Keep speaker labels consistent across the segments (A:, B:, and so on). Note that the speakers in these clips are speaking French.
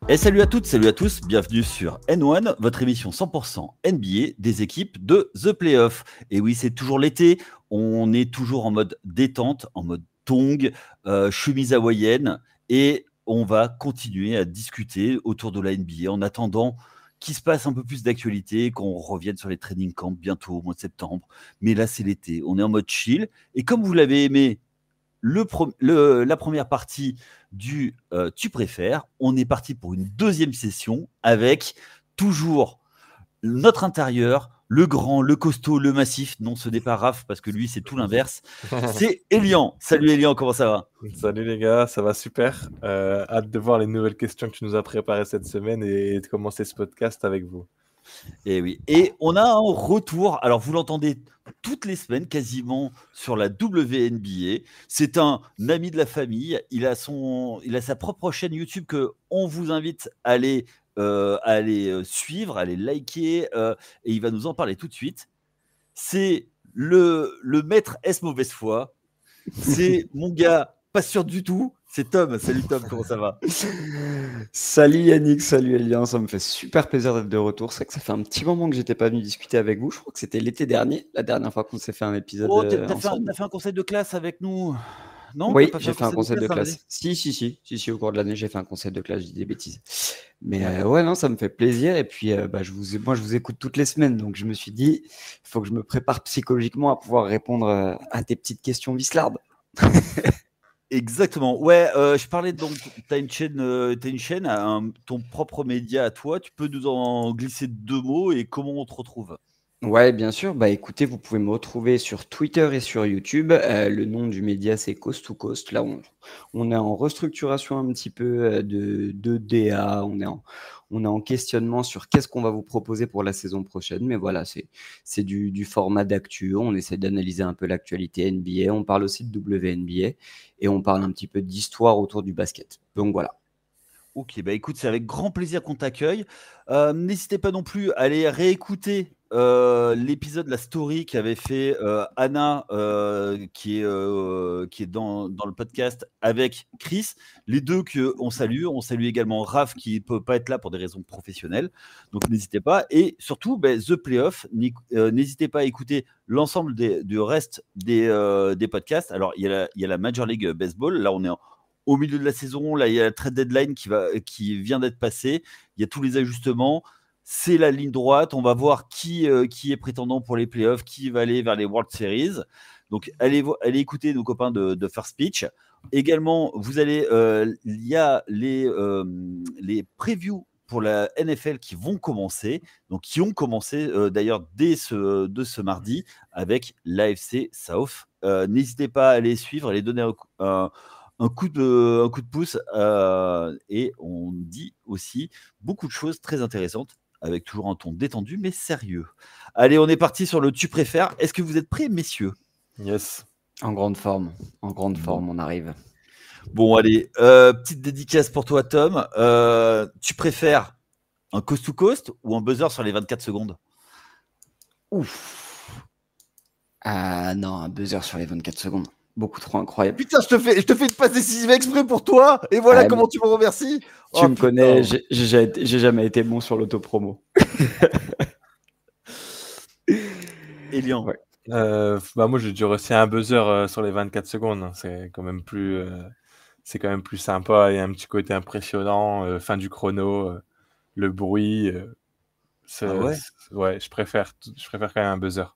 A: Et salut à toutes, salut à tous, bienvenue sur N1, votre émission 100% NBA des équipes de The Playoff. Et oui, c'est toujours l'été, on est toujours en mode détente, en mode tongs, chemise hawaïenne, et on va continuer à discuter autour de la NBA en attendant qu'il se passe un peu plus d'actualité, qu'on revienne sur les training camps bientôt au mois de septembre. Mais là, c'est l'été, on est en mode chill, et comme vous l'avez aimé, la première partie du Tu préfères, on est parti pour une deuxième session avec toujours notre intérieur, le grand, le costaud, le massif. Non, ce n'est pas Raph parce que lui, c'est tout l'inverse. C'est Elian. Salut Elian, comment ça va?
B: Salut les gars, ça va super. Hâte de voir les nouvelles questions que tu nous as préparées cette semaine et de commencer ce podcast avec vous.
A: Et oui, et on a un retour. Alors, vous l'entendez toutes les semaines quasiment sur la WNBA. C'est un ami de la famille. Il a sa propre chaîne YouTube que on vous invite à aller suivre, à aller liker, et il va nous en parler tout de suite. C'est le maître S mauvaise foi. C'est mon gars, pas sûr du tout. C'est Tom. Salut Tom, comment ça va?
C: Salut Yannick, salut Elian, ça me fait super plaisir d'être de retour. C'est vrai que ça fait un petit moment que j'étais pas venu discuter avec vous. Je crois que c'était l'été dernier, la dernière fois qu'on s'est fait un épisode
A: Oh, t'as
C: ensemble.
A: fait un conseil de classe avec nous? Non,
C: Oui,
A: t'as pas
C: j'ai fait un conseil de classe.
A: l'année?
C: Si, au cours de l'année, j'ai fait un conseil de classe, je dis des bêtises. Mais ouais, non, ça me fait plaisir. Et puis, moi, je vous écoute toutes les semaines, donc je me suis dit, il faut que je me prépare psychologiquement à pouvoir répondre à tes petites questions vislardes.
A: Exactement. Ouais, je parlais donc, tu as une chaîne, ton propre média à toi. Tu peux nous en glisser deux mots et comment on te retrouve?
C: Ouais, bien sûr. Bah, écoutez, vous pouvez me retrouver sur Twitter et sur YouTube. Le nom du média, c'est Coast to Coast. Là, on est en restructuration un petit peu de DA. On est en questionnement sur qu'est-ce qu'on va vous proposer pour la saison prochaine. Mais voilà, c'est du format d'actu. On essaie d'analyser un peu l'actualité NBA. On parle aussi de WNBA et on parle un petit peu d'histoire autour du basket. Donc voilà.
A: Ok, bah écoute, c'est avec grand plaisir qu'on t'accueille. N'hésitez pas non plus à aller réécouter l'épisode, la story qu'avait fait Anna, qui est dans le podcast avec Chris. Les deux qu'on salue. On salue également Raph qui ne peut pas être là pour des raisons professionnelles. Donc n'hésitez pas. Et surtout, The Playoff, n'hésitez pas à écouter l'ensemble du reste des podcasts. Alors, il y a la Major League Baseball. Là, on est au milieu de la saison, là, il y a la trade deadline qui vient d'être passée. Il y a tous les ajustements. C'est la ligne droite. On va voir qui est prétendant pour les playoffs, qui va aller vers les World Series. Donc, allez écouter nos copains de First Pitch. Également, il y a les previews pour la NFL qui vont commencer, donc qui ont commencé d'ailleurs de ce mardi avec l'AFC South. N'hésitez pas à les suivre, à les donner un coup de pouce, et on dit aussi beaucoup de choses très intéressantes avec toujours un ton détendu mais sérieux. Allez, on est parti sur le tu préfères. Est-ce que vous êtes prêts, messieurs?
B: Yes.
C: En grande forme, on arrive.
A: Bon, allez, petite dédicace pour toi, Tom. Tu préfères un coast to coast ou un buzzer sur les 24 secondes?
C: Ouf. Ah non, un buzzer sur les 24 secondes. Beaucoup trop incroyable.
A: Putain, je te fais une passe décisive exprès pour toi, et voilà comment tu me remercies.
C: Tu me connais, j'ai jamais été bon sur l'autopromo.
A: Elian.
C: Ouais.
B: Moi, je dirais aussi un buzzer sur les 24 secondes. C'est quand même plus sympa. Il y a un petit côté impressionnant. Fin du chrono, le bruit. Ouais, je préfère quand même un buzzer.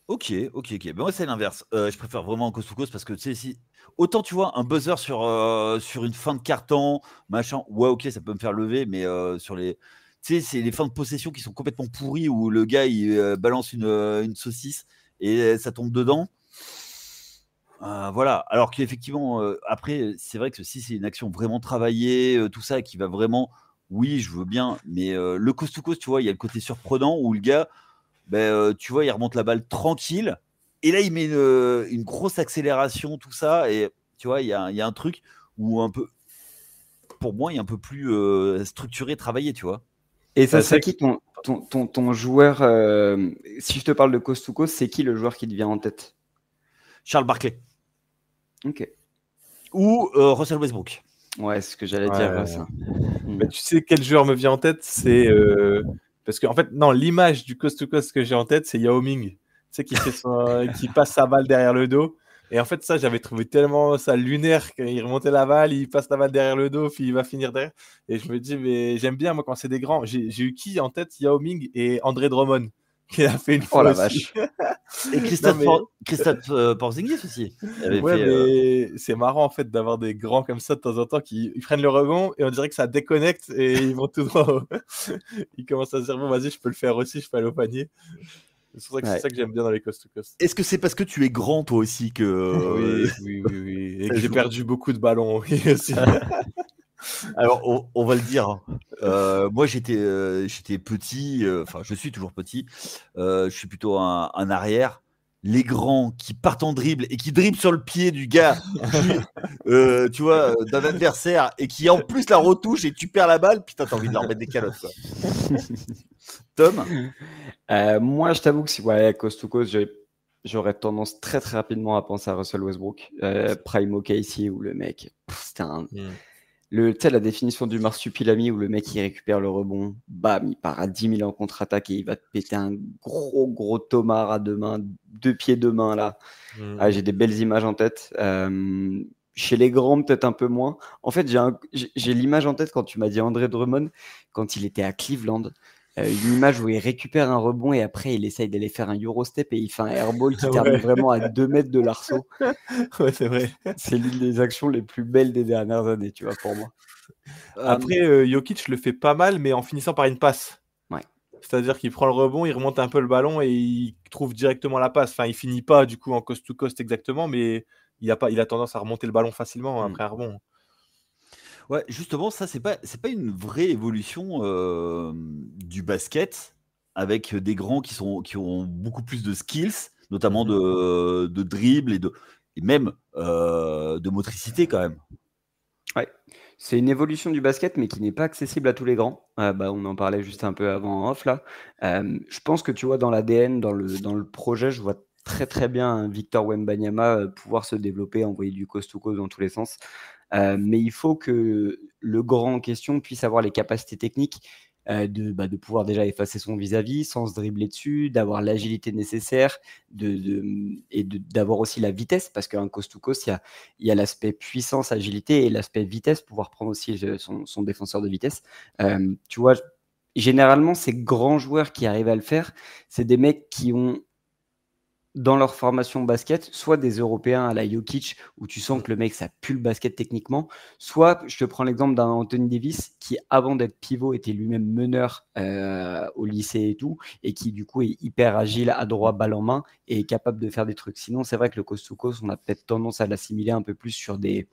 A: Ok. Ben moi, c'est l'inverse. Je préfère vraiment un coast to coast parce que, tu sais, autant, tu vois, un buzzer sur une fin de carton, machin, ouais, ok, ça peut me faire lever, mais sur les. Tu sais, c'est les fins de possession qui sont complètement pourries où le gars, il balance une saucisse et ça tombe dedans. Voilà. Alors qu'effectivement, après, c'est vrai que si c'est une action vraiment travaillée, tout ça, qui va vraiment. Oui, je veux bien, mais le coast to coast, tu vois, il y a le côté surprenant où le gars. Tu vois, il remonte la balle tranquille. Et là, il met une grosse accélération, tout ça. Et tu vois, il y a un truc où pour moi, il est un peu plus structuré, travaillé, tu vois.
C: Et ça, c'est qui ton joueur si je te parle de coast to coast, c'est qui le joueur qui te vient en tête?
A: Charles Barkley.
C: Ok.
A: Ou Russell Westbrook.
C: Ouais, c'est ce que j'allais dire. Ça.
B: Mais tu sais quel joueur me vient en tête? C'est parce qu'en fait, non, l'image du coast-to-coast que j'ai en tête, c'est Yao Ming. Tu sais, qui passe sa balle derrière le dos. Et en fait, ça, j'avais trouvé tellement ça lunaire qu'il remontait la balle, il passe la balle derrière le dos, puis il va finir derrière. Et je me dis, mais j'aime bien, moi, quand c'est des grands. J'ai eu qui en tête? Yao Ming et André Drummond, qui a fait une fois.
C: Oh la
B: aussi.
C: vache.
A: Et Christophe Porzingis aussi.
B: Ouais, mais c'est marrant en fait d'avoir des grands comme ça de temps en temps qui ils prennent le rebond et on dirait que ça déconnecte et ils vont tout droit. Ils commencent à se dire bon, vas-y, je peux le faire aussi, je peux aller au panier. C'est pour ça que c'est ça que j'aime bien dans les coast-to-coast.
A: Est-ce que c'est parce que tu es grand toi aussi que
B: oui. Et que j'ai perdu beaucoup de ballons aussi.
A: Alors on va le dire. Moi j'étais petit, enfin je suis toujours petit. Je suis plutôt un arrière. Les grands qui partent en dribble et qui dribblent sur le pied du gars, tu vois, d'un adversaire et qui en plus la retouche et tu perds la balle, putain t'as envie de leur mettre des calottes quoi. Tom?
C: Moi je t'avoue que si coast to coast, j'aurais tendance très très rapidement à penser à Russell Westbrook, Prime OKC où le mec, c'était tu sais, la définition du marsupilami où le mec il récupère le rebond, bam, il part à 10 000 en contre-attaque et il va te péter un gros tomard à 2 mains, 2 pieds 2 mains là. J'ai des belles images en tête. Chez les grands, peut-être un peu moins. En fait, j'ai l'image en tête quand tu m'as dit André Drummond, quand il était à Cleveland. Une image où il récupère un rebond et après il essaye d'aller faire un Eurostep et il fait un airball qui termine vraiment à 2 mètres de l'arceau.
B: Ouais, c'est vrai.
C: C'est l'une des actions les plus belles des dernières années, tu vois, pour moi.
B: Après, Jokic le fait pas mal, mais en finissant par une passe.
C: Ouais.
B: C'est-à-dire qu'il prend le rebond, il remonte un peu le ballon et il trouve directement la passe. Enfin, il finit pas du coup en coast-to-coast exactement, mais il a tendance à remonter le ballon facilement après un rebond.
A: Ouais, justement, ça, c'est pas une vraie évolution du basket avec des grands qui ont beaucoup plus de skills, notamment de dribble et même de motricité quand même.
C: Ouais, c'est une évolution du basket, mais qui n'est pas accessible à tous les grands. On en parlait juste un peu avant en off là. Je pense que tu vois dans l'ADN, dans le projet, je vois très très bien un Victor Wembanyama pouvoir se développer, envoyer du coast to coast dans tous les sens. Mais il faut que le grand en question puisse avoir les capacités techniques de pouvoir déjà effacer son vis-à-vis sans se dribbler dessus, d'avoir l'agilité nécessaire et d'avoir aussi la vitesse, parce qu'un coast-to-coast, il y a l'aspect puissance, agilité et l'aspect vitesse, pouvoir prendre aussi son défenseur de vitesse. Tu vois, généralement, ces grands joueurs qui arrivent à le faire, c'est des mecs qui ont dans leur formation basket, soit des Européens à la Jokic, où tu sens que le mec, ça pue le basket techniquement, soit, je te prends l'exemple d'un Anthony Davis, qui avant d'être pivot, était lui-même meneur au lycée et tout, et qui du coup est hyper agile, adroit, balle en main, et est capable de faire des trucs. Sinon, c'est vrai que le coast-to-coast, on a peut-être tendance à l'assimiler un peu plus sur des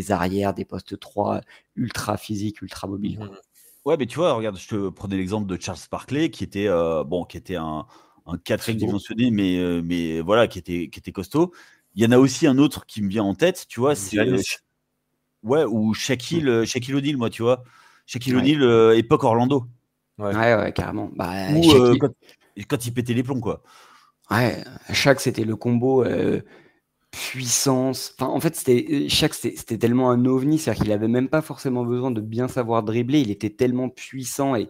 C: arrières, des postes 3, ultra physiques, ultra mobiles.
A: Ouais, mais tu vois, regarde, je te prenais l'exemple de Charles Barkley, qui était un 4 dimensionné, mais voilà, qui était costaud. Il y en a aussi un autre qui me vient en tête, tu vois, c'est ou Shaquille O'Neal, moi, tu vois. Shaquille O'Neal, époque Orlando.
C: Ouais, carrément.
A: Quand il pétait les plombs, quoi.
C: Ouais, Shaq, c'était le combo puissance. Enfin, en fait, c'était tellement un ovni, c'est-à-dire qu'il avait même pas forcément besoin de bien savoir dribbler. Il était tellement puissant et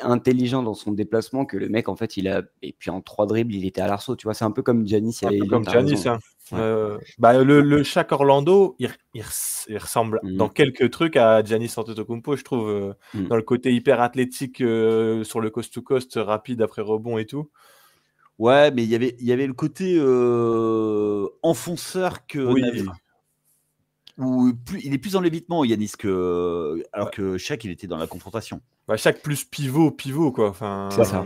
C: intelligent dans son déplacement que le mec, en fait, et puis en 3 dribbles, il était à l'arceau. Tu vois, c'est un peu comme Giannis.
B: Comme Giannis, hein. Le Shaq Orlando, il ressemble dans quelques trucs à Giannis Antetokounmpo, je trouve, dans le côté hyper athlétique sur le coast-to-coast, rapide après rebond et tout.
A: Ouais, mais il y avait le côté enfonceur que il est plus dans l'évitement, Yanis, alors que Shaq, il était dans la confrontation.
B: Shaq plus pivot, quoi. Enfin,
C: c'est ça.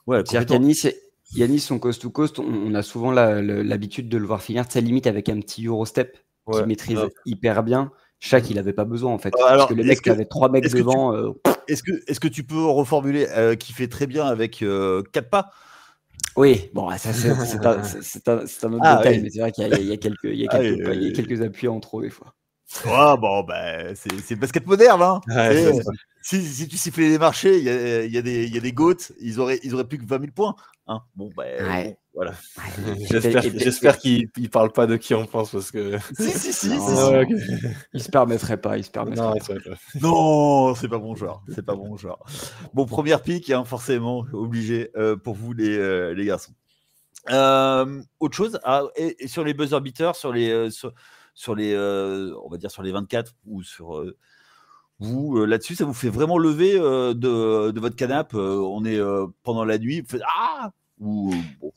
A: Ouais,
C: c'est-à-dire Yanis, son coast-to-coast, on a souvent l'habitude de le voir finir de sa limite avec un petit Eurostep qu'il maîtrise hyper bien. Shaq, il n'avait pas besoin, en fait. Parce que le mec avait 3 mecs devant.
A: Est-ce que tu peux reformuler qui fait très bien avec 4 pas?
C: Oui, bon, ça c'est un autre détail, mais c'est vrai qu'il y a quelques appuis en trop des fois.
A: Bon, c'est le basket moderne, hein. Si tu sifflais les marchés, il y a des GOAT, ils auraient plus que 20 000 points. Hein, bon, voilà.
B: J'espère qu'ils ne parlent pas de qui on pense parce que.
A: Si.
C: Non, il se permettrait pas.
A: Non, c'est pas bon genre. Bon, première pique, hein, forcément, obligé pour vous les garçons. Autre chose, et sur les buzzer beaters, sur les, on va dire sur les 24 ou sur vous là-dessus, ça vous fait vraiment lever de votre canapé. On est pendant la nuit, vous faites ou bon.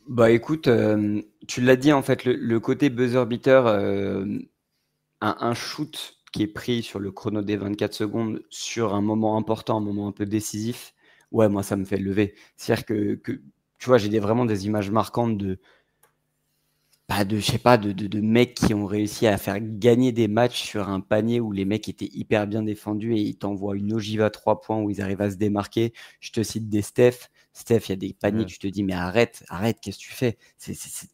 C: Bah écoute, tu l'as dit en fait, le côté buzzer beater, un shoot qui est pris sur le chrono des 24 secondes sur un moment important, un moment un peu décisif, ouais, moi ça me fait lever. C'est-à-dire que tu vois, j'ai vraiment des images marquantes de mecs qui ont réussi à faire gagner des matchs sur un panier où les mecs étaient hyper bien défendus et ils t'envoient une ogive à 3 points où ils arrivent à se démarquer. Je te cite des Steph, il y a des paniers, tu te dis, mais arrête, qu'est-ce que tu fais? Tu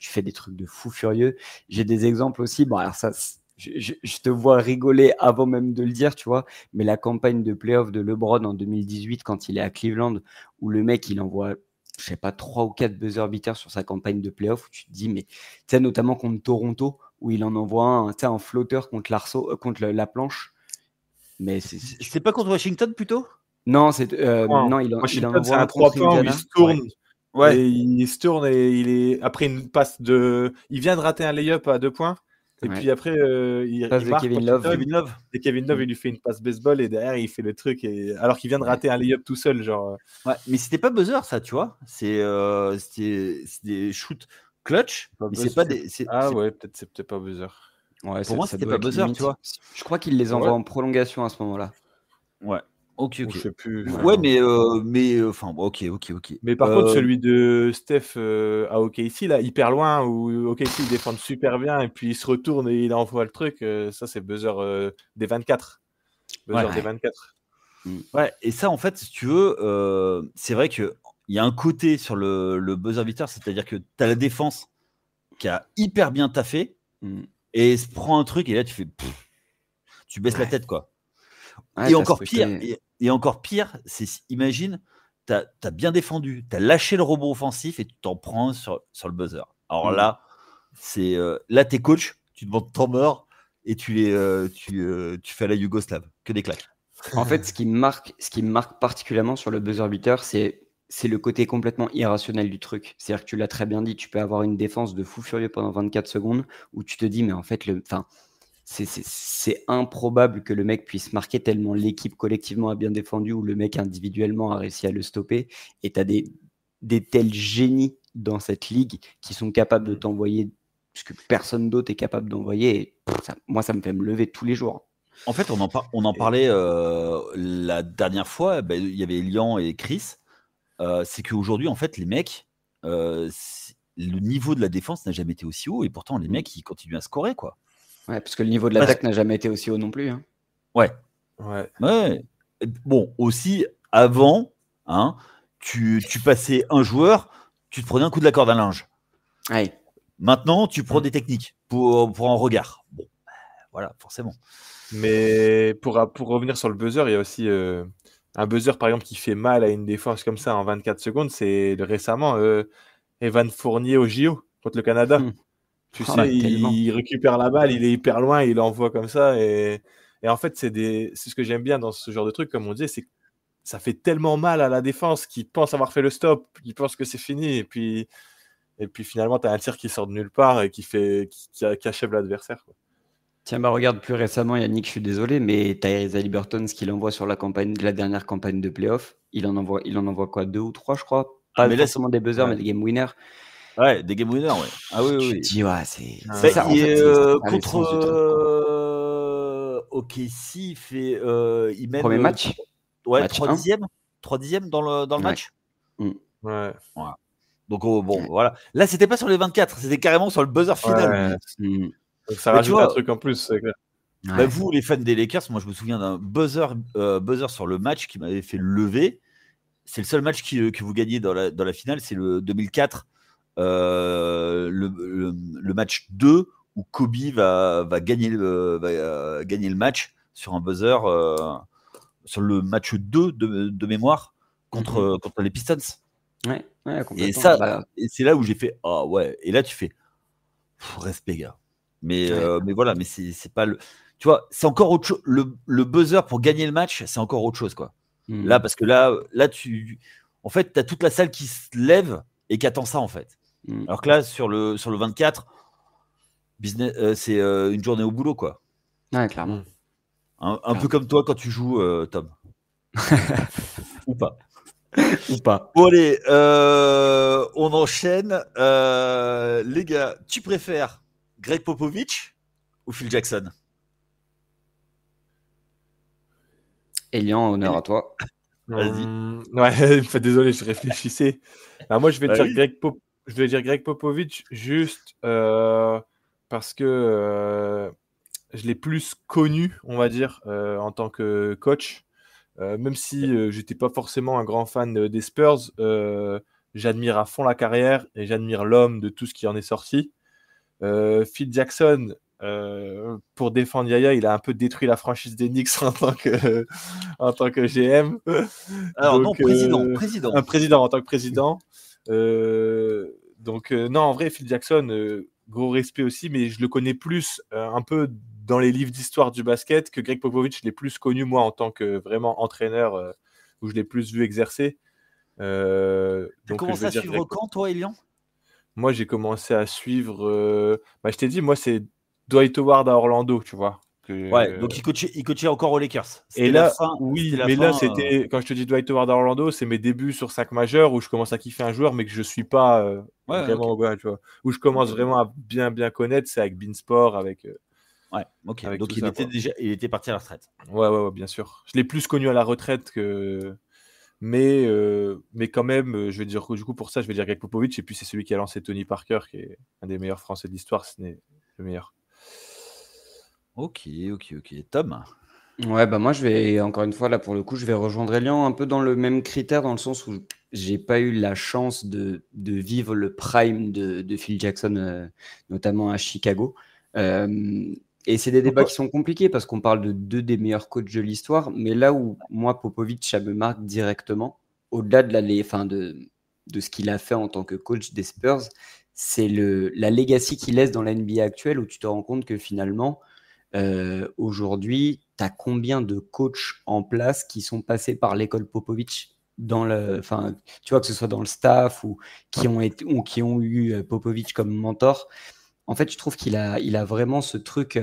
C: fais des trucs de fou furieux. J'ai des exemples aussi. Bon, alors ça, je te vois rigoler avant même de le dire, tu vois, mais la campagne de playoff de LeBron en 2018, quand il est à Cleveland, où le mec, il envoie, je sais pas, 3 ou 4 buzzer beaters sur sa campagne de playoff, où tu te dis, mais tu sais, notamment contre Toronto, où il en envoie un flotteur contre la planche. Mais
A: c'est pas contre Washington plutôt?
C: Non, non, il en envoie un
B: 3 points où il se tourne.
A: Ouais.
B: Et il se tourne et il est après une passe de. Il vient de rater un lay-up à 2 points. Et puis après, il marque
C: Kevin Love.
B: Et Kevin Love, il lui fait une passe baseball et derrière, il fait le truc. Alors qu'il vient de rater un lay-up tout seul. Genre.
A: Ouais, mais c'était pas buzzer, ça, tu vois. C'est des shoots clutch. Mais c'est pas des.
B: Ouais, peut-être c'est peut-être pas buzzer.
A: Ouais, pour moi, c'était pas buzzer, tu vois.
C: Je crois qu'il les envoie en prolongation à ce moment-là.
A: Ouais. Ok.
B: Je sais plus.
A: Ouais, mais enfin, ok.
B: Mais par contre, celui de Steph à OKC, là, hyper loin, où OKC il défend super bien, et puis il se retourne et il envoie le truc, ça c'est buzzer des 24. Buzzer des 24.
A: Ouais, et ça, en fait, si tu veux, c'est vrai qu'il y a un côté sur le buzzer beater, c'est-à-dire que tu as la défense qui a hyper bien taffé, et se prend un truc, et là, tu fais. Tu baisses la tête, quoi. Et encore pire, c'est, imagine, tu as bien défendu, tu as lâché le rebond offensif et tu t'en prends sur le buzzer. Alors là, là, t'es coach, tu demandes temps mort et tu fais à la Yougoslave, que des claques.
C: En fait, ce qui me marque particulièrement sur le buzzer beater, c'est le côté complètement irrationnel du truc. C'est-à-dire que tu l'as très bien dit, tu peux avoir une défense de fou furieux pendant 24 secondes où tu te dis, mais en fait, c'est improbable que le mec puisse marquer tellement l'équipe collectivement a bien défendu ou le mec individuellement a réussi à le stopper. Et tu as des tels génies dans cette ligue qui sont capables de t'envoyer ce que personne d'autre est capable d'envoyer. Et moi, ça me fait me lever tous les jours.
A: En fait, on en parlait la dernière fois. Il y avait Elian et Chris. C'est qu'aujourd'hui, en fait, les mecs, le niveau de la défense n'a jamais été aussi haut. Et pourtant, les mecs, ils continuent à scorer, quoi.
C: Ouais, parce que le niveau de l'attaque n'a jamais été aussi haut non plus. Hein.
A: Ouais. Bon, aussi, avant, hein, tu passais un joueur, tu te prenais un coup de la corde à linge.
C: Ouais.
A: Maintenant, tu prends des techniques pour un regard. Bon, voilà, forcément.
B: Mais pour revenir sur le buzzer, il y a aussi un buzzer, par exemple, qui fait mal à une défense comme ça en 24 secondes. C'est récemment Evan Fournier au JO contre le Canada. Tu sais, il récupère la balle, il est hyper loin, il l'envoie comme ça. Et en fait, c'est ce que j'aime bien dans ce genre de truc, comme on disait, c'est que ça fait tellement mal à la défense qui pense avoir fait le stop, qui pense que c'est fini. Et puis finalement, tu as un tir qui sort de nulle part et qui achève l'adversaire, quoi.
C: Tiens, regarde, plus récemment, Yannick, je suis désolé, mais Tyrese Haliburton, ce qu'il envoie sur la dernière campagne de playoff, il en envoie quoi, 2 ou 3, je crois. Pas forcément des buzzers, mais des game winners.
A: Ouais, des game winners, ouais. Ah oui.
C: Je dis, c'est
A: ça. En fait, contre OKC, il fait. Il mène.
C: Premier match.
A: Ouais, 3e dans le match.
B: Ouais.
A: Donc, voilà. Là, c'était pas sur les 24, c'était carrément sur le buzzer final.
B: Donc, ça rajoute un truc en plus, c'est clair.
A: Vous, les fans des Lakers, moi, je me souviens d'un buzzer sur le match qui m'avait fait lever. C'est le seul match que vous gagnez dans la finale, c'est le 2004. Le match 2 où Kobe va gagner le match sur un buzzer sur le match 2 de mémoire contre les Pistons.
C: Ouais,
A: Et
C: complètement.
A: ça,
C: Bah,
A: et c'est là où j'ai fait ah ouais. Et là tu fais respect gars. Mais voilà, mais c'est pas le. Tu vois, c'est encore autre chose. Le buzzer pour gagner le match, c'est encore autre chose quoi. Là parce que là en fait, t'as toute la salle qui se lève et qui attend ça en fait. Alors que là sur le 24, business, c'est une journée au boulot quoi.
C: Ouais, clairement.
A: Un peu comme toi quand tu joues, Tom. Ou pas.
C: Ou pas.
A: Bon allez, on enchaîne. Les gars, tu préfères Greg Popovich ou Phil Jackson?
C: Elian, honneur à toi.
A: Vas-y.
B: Ouais, désolé, je réfléchissais. Bah, moi, je vais
A: Bah
B: dire
A: oui.
B: je vais dire Greg Popovich juste parce que je l'ai plus connu, on va dire, en tant que coach. Même si j'étais pas forcément un grand fan des Spurs, j'admire à fond la carrière et j'admire l'homme de tout ce qui en est sorti. Phil Jackson, pour défendre Yaya, il a un peu détruit la franchise des Knicks en tant que GM.
A: Alors non, président.
B: Un président en tant que président. Non, en vrai, Phil Jackson, gros respect aussi, mais je le connais plus un peu dans les livres d'histoire du basket que Greg Popovich. Je l'ai plus connu, moi, en tant que vraiment entraîneur, où je l'ai plus vu exercer.
A: Tu as commencé à suivre quand, toi, Elian?
B: Moi, j'ai commencé à suivre. Je t'ai dit, moi, c'est Dwight Howard à Orlando, tu vois.
A: Ouais, donc il coachait encore aux Lakers.
B: Et
A: C'était
B: là,
A: la fin.
B: oui,
A: C'était la
B: mais
A: fin,
B: là, c'était quand je te dis Dwight Howard à Orlando, c'est mes débuts sur 5 majeurs où je commence à kiffer un joueur, mais que je suis pas
A: Ouais,
B: vraiment,
A: ok.
B: ouais, tu vois. Où je commence
A: Ok.
B: vraiment à bien connaître, c'est avec Beansport, avec
A: Ouais, ok.
B: avec
A: Donc
B: tout
A: il
B: ça,
A: était
B: quoi.
A: il était parti à la retraite.
B: Ouais, bien sûr. Je l'ai plus connu à la retraite que. Mais quand même, je vais dire du coup pour ça, je vais dire Greg Popovich, et puis c'est celui qui a lancé Tony Parker, qui est un des meilleurs Français de l'histoire, ce n'est le meilleur.
A: Ok. Tom?
C: Ouais, bah moi je vais encore une fois là pour le coup je vais rejoindre Elian un peu dans le même critère dans le sens où j'ai pas eu la chance de vivre le prime de Phil Jackson notamment à Chicago. Et c'est des débats
A: Pourquoi?
C: qui sont compliqués parce qu'on parle de deux des meilleurs coachs de l'histoire, mais là où moi Popovich ça me marque directement au-delà de de ce qu'il a fait en tant que coach des Spurs, c'est la legacy qu'il laisse dans la NBA actuelle où tu te rends compte que finalement aujourd'hui, tu as combien de coachs en place qui sont passés par l'école Popovich enfin, tu vois, que ce soit dans le staff ou qui ont eu Popovich comme mentor. En fait, je trouve il a vraiment ce truc.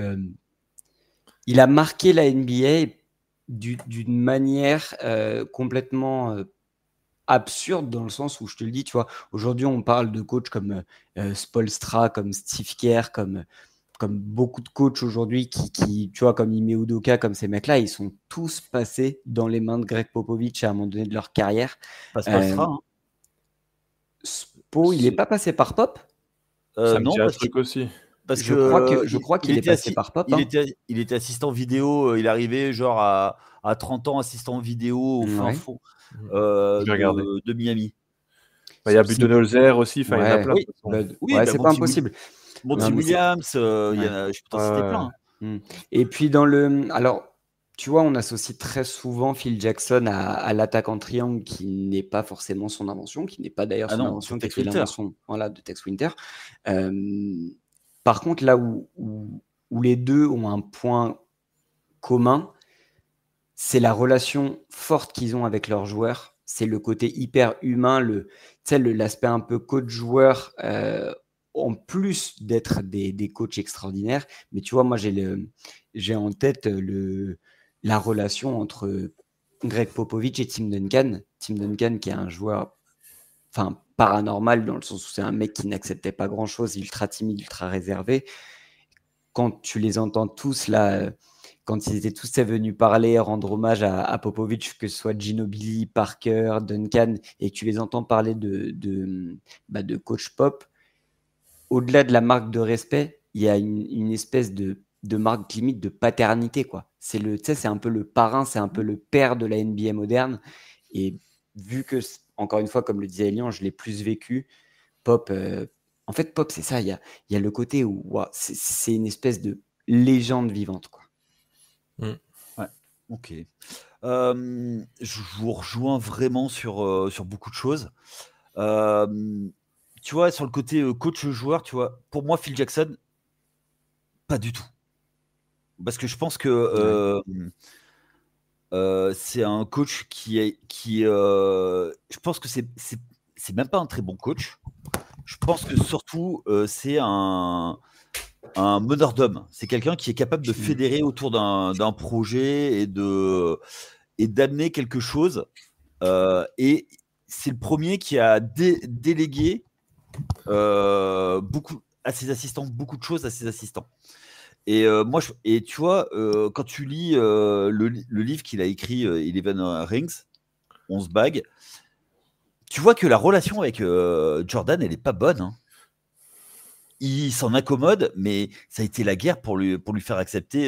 C: Il a marqué la NBA d'une manière complètement absurde dans le sens où je te le dis, tu vois, aujourd'hui on parle de coachs comme Spoelstra, comme Steve Kerr, comme beaucoup de coachs aujourd'hui tu vois, comme Ime Udoka, comme ces mecs-là, ils sont tous passés dans les mains de Greg Popovich à un moment donné de leur carrière.
A: Pas Spoelstra, hein.
C: Spo, il n'est pas passé par Pop?
B: Ça me dit
A: Non,
B: un truc aussi.
A: parce
C: Je
A: que
C: crois qu'il est passé par Pop. Hein.
A: il était assistant vidéo. Il arrivait genre à 30 ans, assistant vidéo au fin
C: Ouais.
A: fond
B: Je vais regarder.
A: de Miami.
B: Il y a Budenholzer aussi, il y en a
C: Ouais,
B: plein.
A: Oui,
B: De toute façon.
A: oui, bah,
C: c'est pas impossible.
A: Monty
C: Non, mais
A: Williams,
C: ouais.
A: je peux t'en citer plein. Hein.
C: Et puis alors, tu vois, on associe très souvent Phil Jackson à l'attaque en triangle qui n'est pas forcément son invention, qui n'est pas d'ailleurs
A: Ah
C: son
A: non,
C: invention,
A: c'est
C: qui
A: Tex
C: était
A: Winter.
C: l'invention de Tex Winter. Par contre, là où les deux ont un point commun, c'est la relation forte qu'ils ont avec leurs joueurs. C'est le côté hyper humain, l'aspect un peu coach-joueur, en plus d'être des coachs extraordinaires. Mais tu vois, moi, j'ai en tête la relation entre Greg Popovich et Tim Duncan. Tim Duncan, qui est un joueur paranormal, dans le sens où c'est un mec qui n'acceptait pas grand-chose, ultra timide, ultra réservé. Quand tu les entends tous là, quand ils étaient tous venus parler, rendre hommage à Popovich, que ce soit Ginobili, Parker, Duncan, et que tu les entends parler de coach Pop, au-delà de la marque de respect, il y a une espèce de marque limite de paternité, quoi. C'est un peu le parrain, c'est un peu le père de la NBA moderne. Et vu que, encore une fois, comme le disait Elian, je l'ai plus vécu, Pop, en fait, Pop, c'est ça. Il y a le côté où c'est une espèce de légende vivante, quoi.
A: Ouais, ok. Je vous rejoins vraiment sur beaucoup de choses. Tu vois, sur le côté coach-joueur, tu vois, pour moi, Phil Jackson, pas du tout. Parce que je pense que c'est un coach je pense que c'est même pas un très bon coach. Je pense que surtout, c'est un meneur d'hommes. C'est quelqu'un qui est capable de fédérer autour d'un projet et d'amener quelque chose. Et c'est le premier qui a délégué beaucoup à ses assistants, beaucoup de choses à ses assistants. Et et tu vois, quand tu lis le livre qu'il a écrit, Eleven Rings, 11 bagues, tu vois que la relation avec Jordan, elle est pas bonne. Hein. Il s'en accommode, mais ça a été la guerre pour lui faire accepter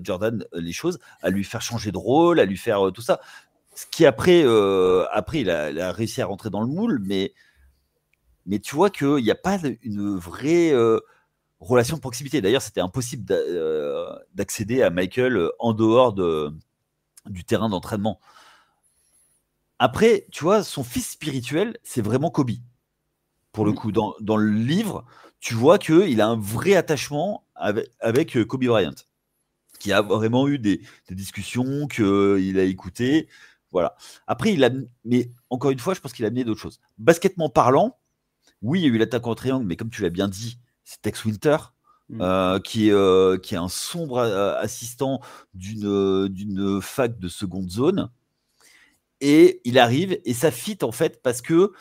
A: Jordan les choses, à lui faire changer de rôle, à lui faire tout ça. Ce qui après il a réussi à rentrer dans le moule, mais tu vois qu'il n'y a pas une vraie relation de proximité. D'ailleurs, c'était impossible d'accéder à Michael en dehors du terrain d'entraînement. Après, tu vois, son fils spirituel, c'est vraiment Kobe. Pour le coup, dans le livre, tu vois qu'il a un vrai attachement avec Kobe Bryant, qui a vraiment eu des discussions, qu'il a écoutées. Voilà. Après, mais encore une fois, je pense qu'il a amené d'autres choses. Basketement parlant, oui, il y a eu l'attaque en triangle, mais comme tu l'as bien dit, c'est Tex Winter, qui est un sombre assistant d'une fac de seconde zone. Et il arrive, et ça fit en fait, parce que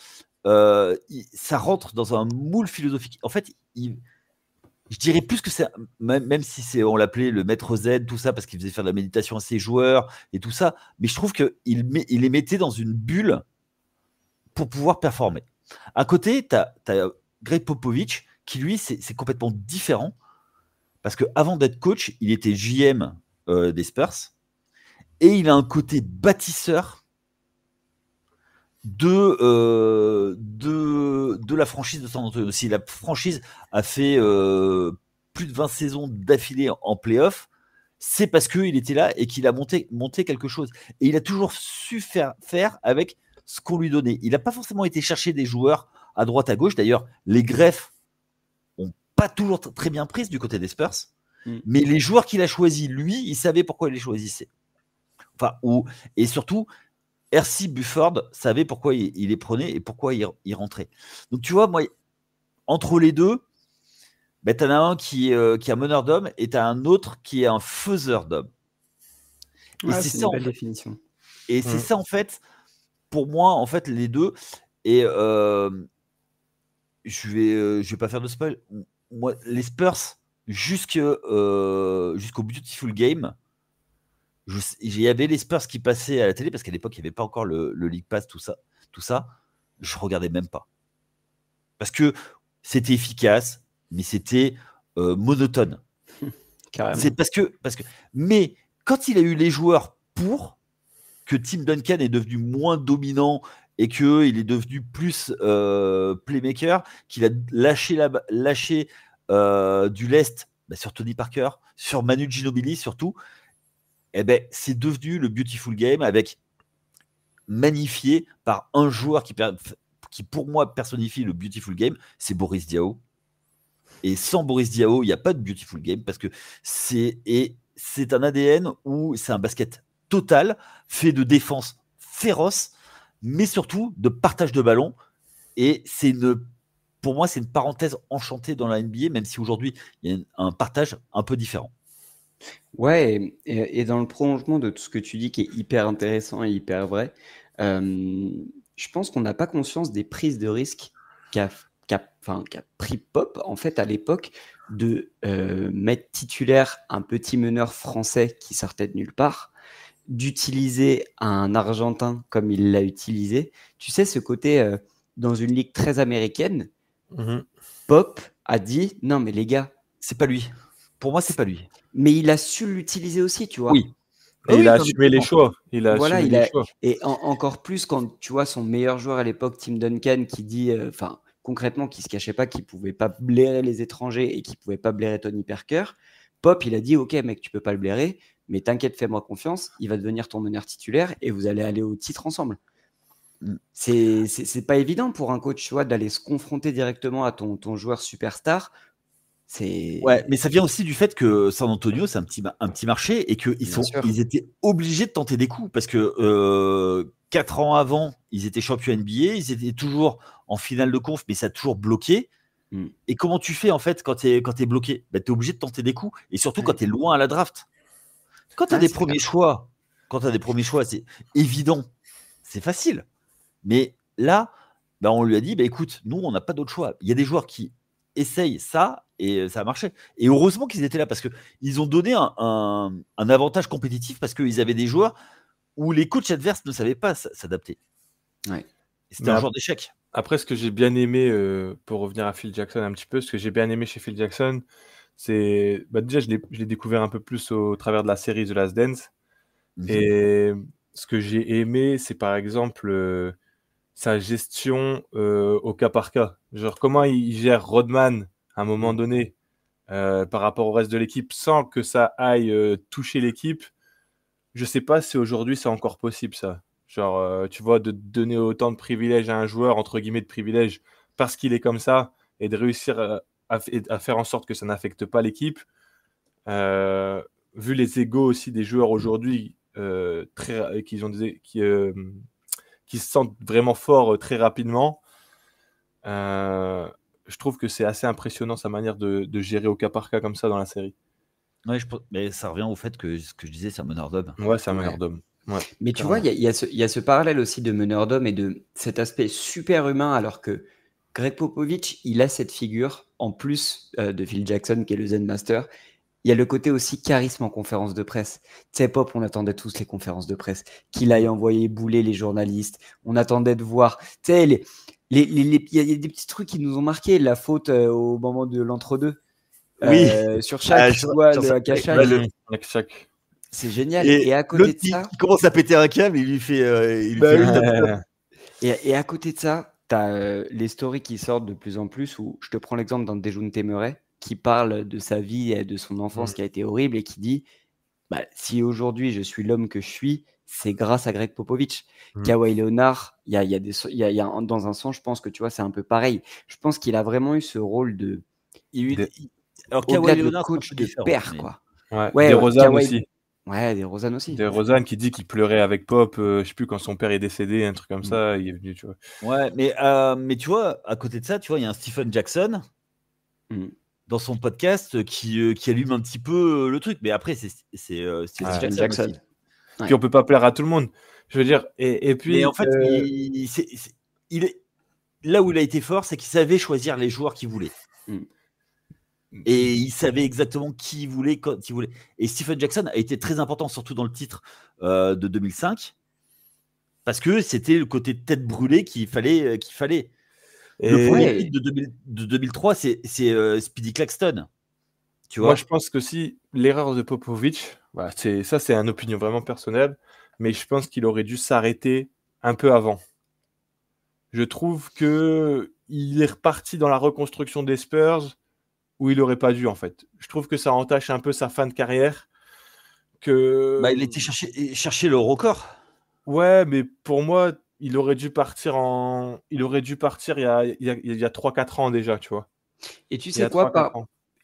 A: ça rentre dans un moule philosophique. En fait, je dirais plus que c'est, même si on l'appelait le maître zen, tout ça, parce qu'il faisait faire de la méditation à ses joueurs et tout ça, mais je trouve qu'il les mettait dans une bulle pour pouvoir performer. À côté, tu as Greg Popovich, qui lui, c'est complètement différent, parce qu'avant d'être coach, il était JM des Spurs, et il a un côté bâtisseur de la franchise de San Antonio. Si la franchise a fait plus de 20 saisons d'affilée en playoff, c'est parce qu'il était là et qu'il a monté quelque chose. Et il a toujours su faire avec ce qu'on lui donnait. Il n'a pas forcément été chercher des joueurs à droite, à gauche. D'ailleurs, les greffes n'ont pas toujours très bien prises du côté des Spurs. Mais les joueurs qu'il a choisis, lui, il savait pourquoi il les choisissait. Enfin, et surtout, R.C. Bufford savait pourquoi il les prenait et pourquoi il rentrait. Donc, tu vois, moi, entre les deux, ben, tu en as un qui est un meneur d'hommes et tu as un autre qui est un faiseur d'hommes.
C: Ouais, c'est une belle définition.
A: Et c'est ça, en fait, pour moi, en fait, les deux. Et je vais pas faire de spoil. Moi, les Spurs, jusqu'au Beautiful Game, il y avait les Spurs qui passaient à la télé, parce qu'à l'époque, il n'y avait pas encore le League Pass, tout ça. Je regardais même pas. Parce que c'était efficace, mais c'était monotone.
C: Carrément.
A: C'est parce que. Mais quand il a eu les joueurs que Tim Duncan est devenu moins dominant et qu'il est devenu plus playmaker, qu'il a lâché du lest sur Tony Parker, sur Manu Ginobili surtout, eh ben, c'est devenu le Beautiful Game, avec magnifié par un joueur qui pour moi personnifie le Beautiful Game, c'est Boris Diaw. Et sans Boris Diaw, il n'y a pas de Beautiful Game, parce que c'est un ADN où c'est un basket total, fait de défense féroce, mais surtout de partage de ballon. Et pour moi, c'est une parenthèse enchantée dans la NBA, même si aujourd'hui, il y a un partage un peu différent.
C: Ouais, et dans le prolongement de tout ce que tu dis, qui est hyper intéressant et hyper vrai, je pense qu'on n'a pas conscience des prises de risque qu'a pris Pop, en fait, à l'époque, de mettre titulaire un petit meneur français qui sortait de nulle part, d'utiliser un Argentin comme il l'a utilisé. Tu sais, ce côté, dans une ligue très américaine, Pop a dit, non mais les gars,
A: c'est pas lui. Pour moi, c'est pas lui.
C: Mais il a su l'utiliser aussi, tu vois.
A: Oui.
B: Il a assumé les choix.
C: Et encore plus quand tu vois son meilleur joueur à l'époque, Tim Duncan, qui dit, concrètement, qui se cachait pas, qu'il pouvait pas blairer les étrangers et qui pouvait pas blairer Tony Parker. Pop, il a dit, ok mec, tu peux pas le blairer, mais t'inquiète, fais-moi confiance, il va devenir ton meneur titulaire et vous allez aller au titre ensemble. C'est pas évident pour un coach, tu vois, d'aller se confronter directement à ton joueur superstar.
A: Ouais, mais ça vient aussi du fait que San Antonio, c'est un petit marché et qu'ils étaient obligés de tenter des coups parce que 4 ans avant, ils étaient champions NBA, ils étaient toujours en finale de conf, mais ça a toujours bloqué. Et comment tu fais en fait quand tu es bloqué? Tu es obligé de tenter des coups et surtout quand tu es loin à la draft. Quand tu as des premiers choix, c'est évident, c'est facile. Mais là, on lui a dit, écoute, nous, on n'a pas d'autre choix. Il y a des joueurs qui essayent ça et ça a marché. Et heureusement qu'ils étaient là parce qu'ils ont donné un avantage compétitif parce qu'ils avaient des joueurs où les coachs adverses ne savaient pas s'adapter.
C: Ouais.
A: C'était un genre d'échec.
B: Après, ce que j'ai bien aimé, pour revenir à Phil Jackson un petit peu, ce que j'ai bien aimé chez Phil Jackson, c'est déjà, je l'ai découvert un peu plus au travers de la série The Last Dance. Et ce que j'ai aimé, c'est par exemple sa gestion au cas par cas. Genre comment il gère Rodman à un moment donné par rapport au reste de l'équipe sans que ça aille toucher l'équipe. Je sais pas si aujourd'hui c'est encore possible ça. Genre, tu vois, de donner autant de privilèges à un joueur, entre guillemets de privilèges, parce qu'il est comme ça, et de réussir à faire en sorte que ça n'affecte pas l'équipe. Vu les égos aussi des joueurs aujourd'hui, qui se sentent vraiment forts très rapidement, je trouve que c'est assez impressionnant sa manière de gérer au cas par cas comme ça dans la série.
A: Ouais, mais ça revient au fait que ce que je disais, c'est un meneur d'homme.
B: Ouais, c'est un meneur d'homme. Ouais,
C: mais tu vois, il y a ce parallèle aussi de meneur d'homme et de cet aspect super humain, alors que Greg Popovich, il a cette figure, en plus de Phil Jackson, qui est le Zen Master. Il y a le côté aussi charisme en conférence de presse. Tu sais, Pop, on attendait tous les conférences de presse, qu'il aille envoyer bouler les journalistes. On attendait de voir. Tu sais, il y a des petits trucs qui nous ont marqué. La faute au moment de l'entre-deux. Sur chaque, tu vois, le cachage. C'est génial. Et à côté de ça.
A: Il commence à péter un câble, il lui fait.
C: Et à côté de ça, tu as les stories qui sortent de plus en plus où je te prends l'exemple d'un Dejounte Murray qui parle de sa vie et de son enfance qui a été horrible et qui dit si aujourd'hui je suis l'homme que je suis, c'est grâce à Greg Popovich. Kawhi Leonard, dans un sens, je pense que tu vois, c'est un peu pareil. Je pense qu'il a vraiment eu ce rôle de.
A: Alors, Kawhi Leonard,
C: coach de père, quoi.
B: Ouais, DeRozan aussi.
C: Ouais, DeRozan aussi.
B: DeRozan qui dit qu'il pleurait avec Pop, je sais plus, quand son père est décédé, un truc comme ça, il est venu, tu vois.
A: Ouais, mais tu vois, à côté de ça, tu vois, il y a un Stephen Jackson dans son podcast qui allume un petit peu le truc. Mais après, c'est
C: Stephen Jackson.
B: Puis on peut pas plaire à tout le monde. Je veux dire, et puis.
A: Mais en fait, il est là où il a été fort, c'est qu'il savait choisir les joueurs qu'il voulait. Et il savait exactement qui il voulait, quand il voulait. Et Stephen Jackson a été très important, surtout dans le titre de 2005, parce que c'était le côté tête brûlée qu'il fallait. Le premier titre de 2003, c'est Speedy Claxton. Tu vois.
B: Moi, je pense que si l'erreur de Popovich, c'est une opinion vraiment personnelle, mais je pense qu'il aurait dû s'arrêter un peu avant. Je trouve que il est reparti dans la reconstruction des Spurs où il aurait pas dû, en fait. Je trouve que ça entache un peu sa fin de carrière.
A: Il était chercher le record.
B: Ouais, mais pour moi, il aurait dû partir il y a 3-4 ans déjà, tu vois.
C: Et tu sais quoi,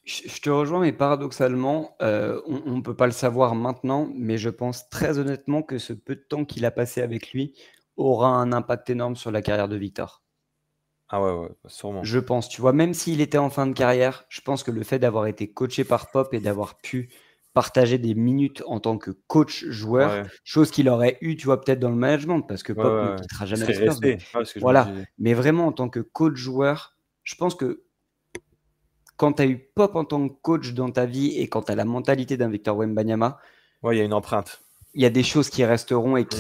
C: je te rejoins, mais paradoxalement, on ne peut pas le savoir maintenant, mais je pense très honnêtement que ce peu de temps qu'il a passé avec lui aura un impact énorme sur la carrière de Victor.
B: Ah ouais, sûrement.
C: Je pense, tu vois, même s'il était en fin de carrière, je pense que le fait d'avoir été coaché par Pop et d'avoir pu partager des minutes en tant que coach-joueur, chose qu'il aurait eu, tu vois, peut-être dans le management, parce que Pop ne quittera jamais les Spurs. Voilà, mais vraiment en tant que coach-joueur, je pense que quand tu as eu Pop en tant que coach dans ta vie et quand tu as la mentalité d'un Victor Wembanyama,
B: il y a une empreinte.
C: Il y a des choses qui resteront et qui,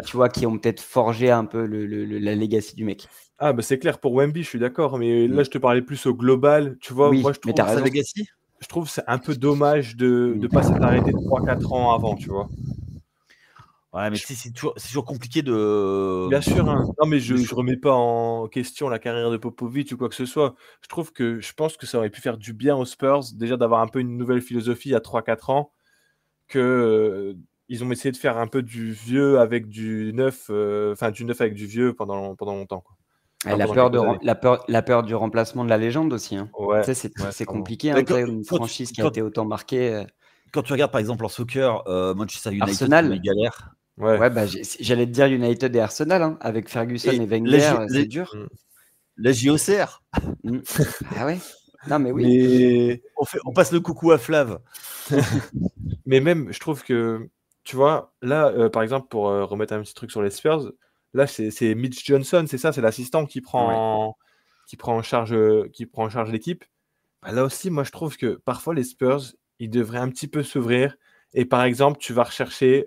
C: tu vois, qui ont peut-être forgé un peu la legacy du mec.
B: Ah, c'est clair pour Wemby, je suis d'accord, mais là, je te parlais plus au global. Tu vois, moi, je trouve
C: sa
B: legacy. Je trouve que c'est un peu dommage de ne pas s'être arrêté 3-4 ans avant, tu vois.
A: Ouais, mais c'est toujours compliqué de.
B: Bien sûr, hein. Non, mais je remets pas en question la carrière de Popovich ou quoi que ce soit. Je pense que ça aurait pu faire du bien aux Spurs, déjà d'avoir un peu une nouvelle philosophie à 3-4 ans, que ils ont essayé de faire un peu du vieux avec du neuf, du neuf avec du vieux pendant longtemps, quoi.
C: Et la peur du remplacement de la légende aussi. Hein.
B: Ouais,
C: Tu sais, c'est
B: vraiment.
C: compliqué, hein, une franchise qui a été autant marquée.
A: Quand tu regardes par exemple en soccer, Manchester United,
C: Arsenal,
A: ils galèrent.
C: Ouais, j'allais te dire United et Arsenal, hein, avec Ferguson et Wenger, c'est dur.
A: La JOCR.
C: Ah ouais. Non mais oui.
A: On passe le coucou à Flav.
B: Mais même, je trouve que, tu vois, là, par exemple, pour remettre un petit truc sur les Spurs, là, c'est Mitch Johnson, c'est ça, c'est l'assistant qui prend en charge l'équipe. Bah, là aussi, moi, je trouve que parfois les Spurs, ils devraient un petit peu s'ouvrir. Et par exemple, tu vas rechercher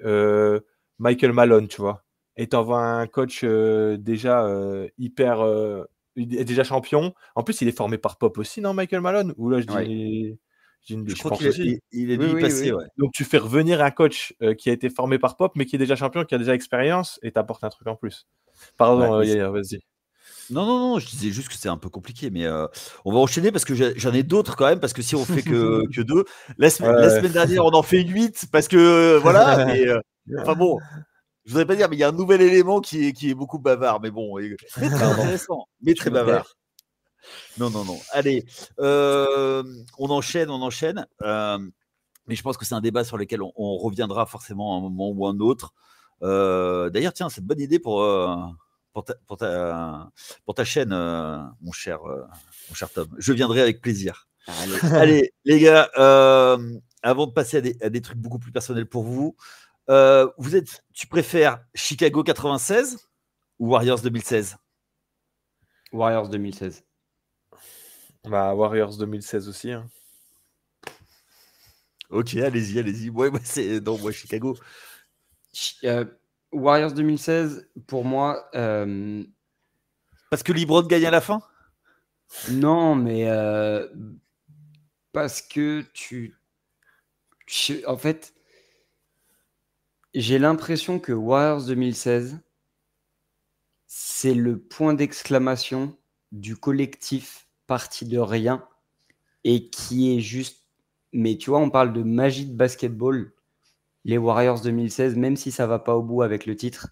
B: Michael Malone, tu vois, et t'envoies un coach déjà déjà champion. En plus, il est formé par Pop aussi, non, Michael Malone? Ou là, je
A: crois
B: pense aussi.
A: Il est dû y passer, ouais.
B: Donc, tu fais revenir un coach qui a été formé par Pop, mais qui est déjà champion, qui a déjà expérience, et t'apportes un truc en plus. Pardon, vas-y.
A: Non, je disais juste que c'est un peu compliqué, mais on va enchaîner parce que j'en ai d'autres quand même, parce que si on fait que 2, la semaine dernière, on en fait 8, parce que voilà, mais enfin bon, je voudrais pas dire, mais il y a un nouvel élément qui est beaucoup bavard, mais bon, très intéressant, mais très bavard. Non. Allez, on enchaîne. Mais je pense que c'est un débat sur lequel on reviendra forcément à un moment ou un autre. D'ailleurs, tiens, c'est une bonne idée pour ta chaîne, mon cher Tom. Je viendrai avec plaisir. Allez, les gars, avant de passer à des trucs beaucoup plus personnels pour vous, tu préfères Chicago 96 ou Warriors 2016?
C: Warriors 2016.
B: Bah, Warriors 2016 aussi. Hein.
A: Ok, allez-y. Moi, Chicago.
C: Warriors 2016, pour moi.
A: Parce que LeBron gagne à la fin?
C: Non, mais parce que en fait, j'ai l'impression que Warriors 2016, c'est le point d'exclamation du collectif parti de rien et qui est juste. Mais tu vois, on parle de magie de basketball. Les Warriors 2016, même si ça va pas au bout avec le titre,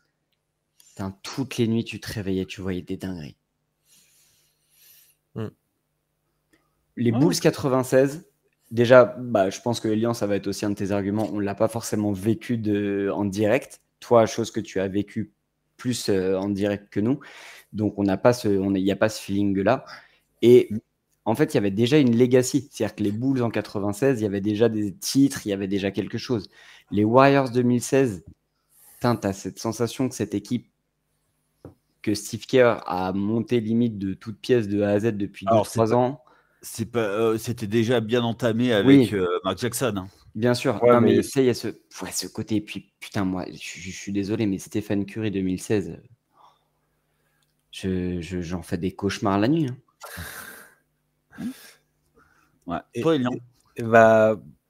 C: toutes les nuits, tu te réveillais, tu voyais des dingueries. Les Bulls 96, déjà, je pense que Elian, ça va être aussi un de tes arguments. On ne l'a pas forcément vécu en direct. Toi, chose que tu as vécu plus en direct que nous. Donc, il n'y a pas ce feeling-là. Et en fait, il y avait déjà une legacy. C'est-à-dire que les Bulls en 96, il y avait déjà des titres, il y avait déjà quelque chose. Les Warriors 2016, tu as cette sensation que cette équipe, que Steve Kerr a monté limite de toutes pièces de A à Z depuis 2-3 ans.
A: C'était déjà bien entamé avec Mark Jackson. Hein.
C: Bien sûr.
B: Ouais,
C: non, mais tu sais, il y a ce côté. Et puis, putain, moi, je suis désolé, mais Stephen Curry 2016, j'en fais des cauchemars la nuit. Hein.
A: Ouais. Toi, Elian?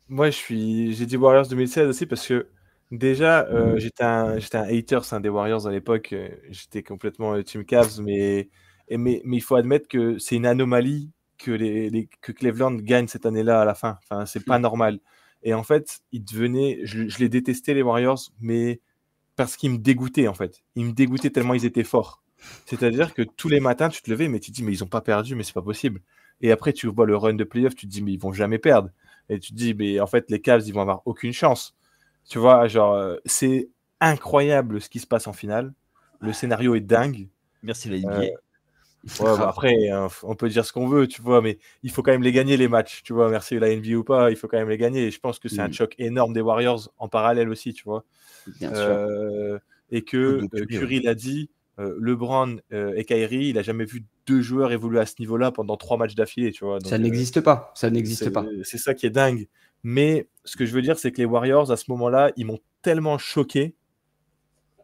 B: Moi, j'ai dit Warriors 2016 aussi parce que déjà, j'étais un hater des Warriors à l'époque. J'étais complètement Team Cavs, mais il faut admettre que c'est une anomalie que Cleveland gagne cette année-là à la fin. Enfin, c'est pas normal. Et en fait, je les détestais les Warriors, mais parce qu'ils me dégoûtaient en fait. Ils me dégoûtaient tellement ils étaient forts. C'est-à-dire que tous les matins, tu te levais, mais tu te dis, mais ils ont pas perdu, mais c'est pas possible. Et après, tu vois le run de playoff, tu te dis, mais ils vont jamais perdre. Et tu te dis, mais en fait, les Cavs, ils vont avoir aucune chance. Tu vois, genre, c'est incroyable ce qui se passe en finale. Le scénario est dingue.
A: Merci la NBA.
B: Après, on peut dire ce qu'on veut, tu vois, mais il faut quand même les gagner, les matchs, tu vois. Merci la NBA ou pas, il faut quand même les gagner. Et je pense que c'est un choc énorme des Warriors en parallèle aussi, tu vois.
C: Bien sûr.
B: Et que Curry l'a dit, LeBron et Kyrie, il a jamais vu 2 joueurs évoluer à ce niveau-là pendant 3 matchs d'affilée, tu vois. Donc,
C: ça n'existe pas.
B: C'est ça qui est dingue. Mais ce que je veux dire, c'est que les Warriors, à ce moment-là, ils m'ont tellement choqué.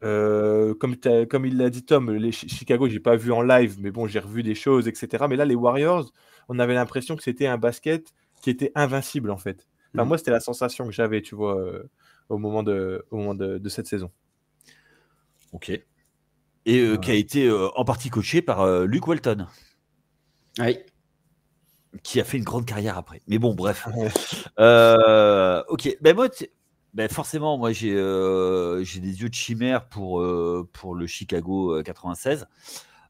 B: Comme il l'a dit Tom, les Chicago, j'ai pas vu en live, mais bon, j'ai revu des choses, etc. Mais là, les Warriors, on avait l'impression que c'était un basket qui était invincible, en fait. Enfin, moi, c'était la sensation que j'avais, tu vois, au moment de cette saison.
A: Ok. Et qui a été en partie coaché par Luke Walton.
C: Oui.
A: Qui a fait une grande carrière après. Mais bon, bref. Ok. Ben moi, Ben forcément, moi j'ai des yeux de chimère pour le Chicago 96.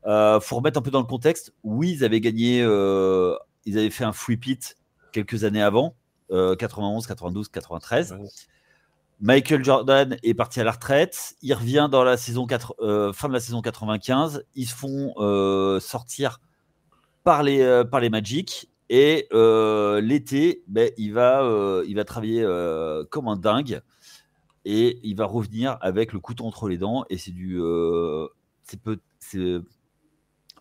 A: Faut remettre un peu dans le contexte. Oui, ils avaient gagné, ils avaient fait un three-peat quelques années avant, 91, 92, 93.
B: Ouais.
A: Michael Jordan est parti à la retraite. Il revient dans la saison fin de la saison 95. Ils se font sortir par les Magic. Et l'été, ben, il va travailler comme un dingue. Et il va revenir avec le couteau entre les dents. Et c'est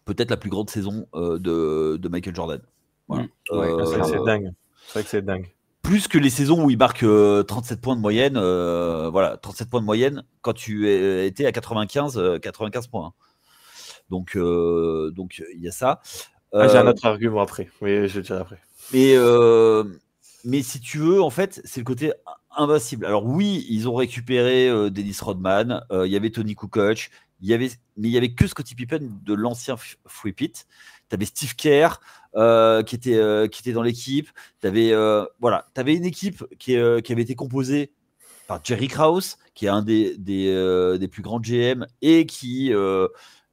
A: peut-être la plus grande saison de Michael Jordan. Voilà.
C: Ouais,
B: C'est vrai que c'est dingue. C'est vrai que c'est dingue.
A: Plus que les saisons où il marque 37 points de moyenne. Voilà, 37 points de moyenne quand tu étais à 95 points. Donc, il y a ça.
B: J'ai un autre argument après. Oui, je le dirai après.
A: Mais si tu veux, en fait, c'est le côté invincible. Alors oui, ils ont récupéré Dennis Rodman, il y avait Tony Kukoc, mais il y avait que Scottie Pippen de l'ancien three-peat. Tu avais Steve Kerr qui était dans l'équipe. Tu avais une équipe qui avait été composée par Jerry Krause, qui est un des plus grands GM et qui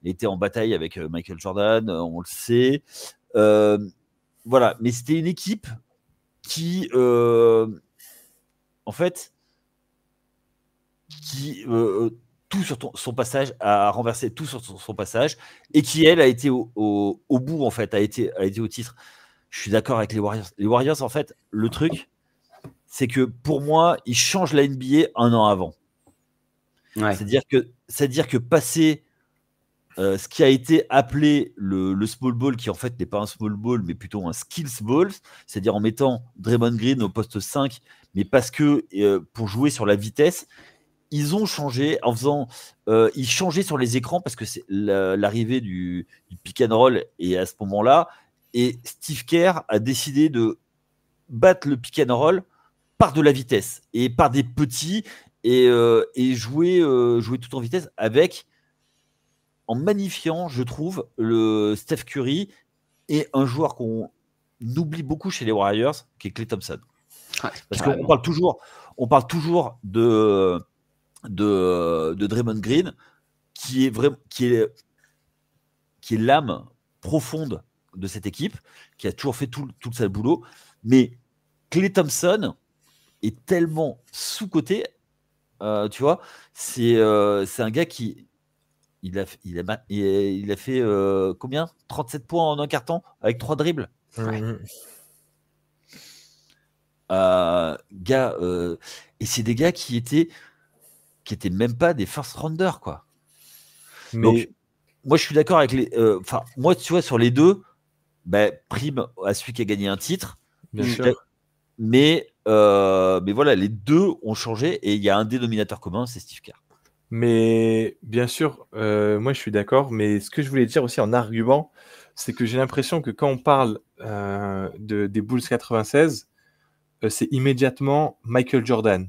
A: était en bataille avec Michael Jordan, on le sait. Voilà, mais c'était une équipe qui, en fait, tout sur son passage, a renversé tout sur son passage, et qui, elle, a été au bout, en fait, a été au titre. Je suis d'accord avec les Warriors. Les Warriors, en fait, le truc, c'est que pour moi, ils changent la NBA un an avant.
C: Ouais.
A: C'est-à-dire que passer ce qui a été appelé le small ball, qui en fait n'est pas un small ball, mais plutôt un skills ball, c'est-à-dire en mettant Draymond Green au poste 5, mais parce que pour jouer sur la vitesse, ils ont changé en faisant. Ils changeaient sur les écrans parce que c'est l'arrivée du pick and roll, et à ce moment-là, et Steve Kerr a décidé de battre le pick and roll par de la vitesse et par des petits, et jouer tout en vitesse en magnifiant, je trouve, le Steph Curry et un joueur qu'on oublie beaucoup chez les Warriors, qui est Klay Thompson.
C: Ouais,
A: parce
C: carrément.
A: qu'on parle toujours de Draymond Green, qui est l'âme profonde de cette équipe, qui a toujours fait tout le sale boulot, mais Klay Thompson est tellement sous-coté, tu vois, c'est un gars qui il a fait combien 37 points en un quart-temps avec 3 dribbles. Gars, et c'est des gars qui étaient même pas des first rounders, quoi.
B: Mais
A: donc moi je suis d'accord avec les moi tu vois, sur les deux, prime à celui qui a gagné un titre,
B: bien sûr.
A: mais voilà, les deux ont changé, et il y a un dénominateur commun, c'est Steve Kerr.
B: Mais bien sûr, moi je suis d'accord, mais ce que je voulais dire aussi en argument, c'est que j'ai l'impression que quand on parle des Bulls 96, c'est immédiatement Michael Jordan.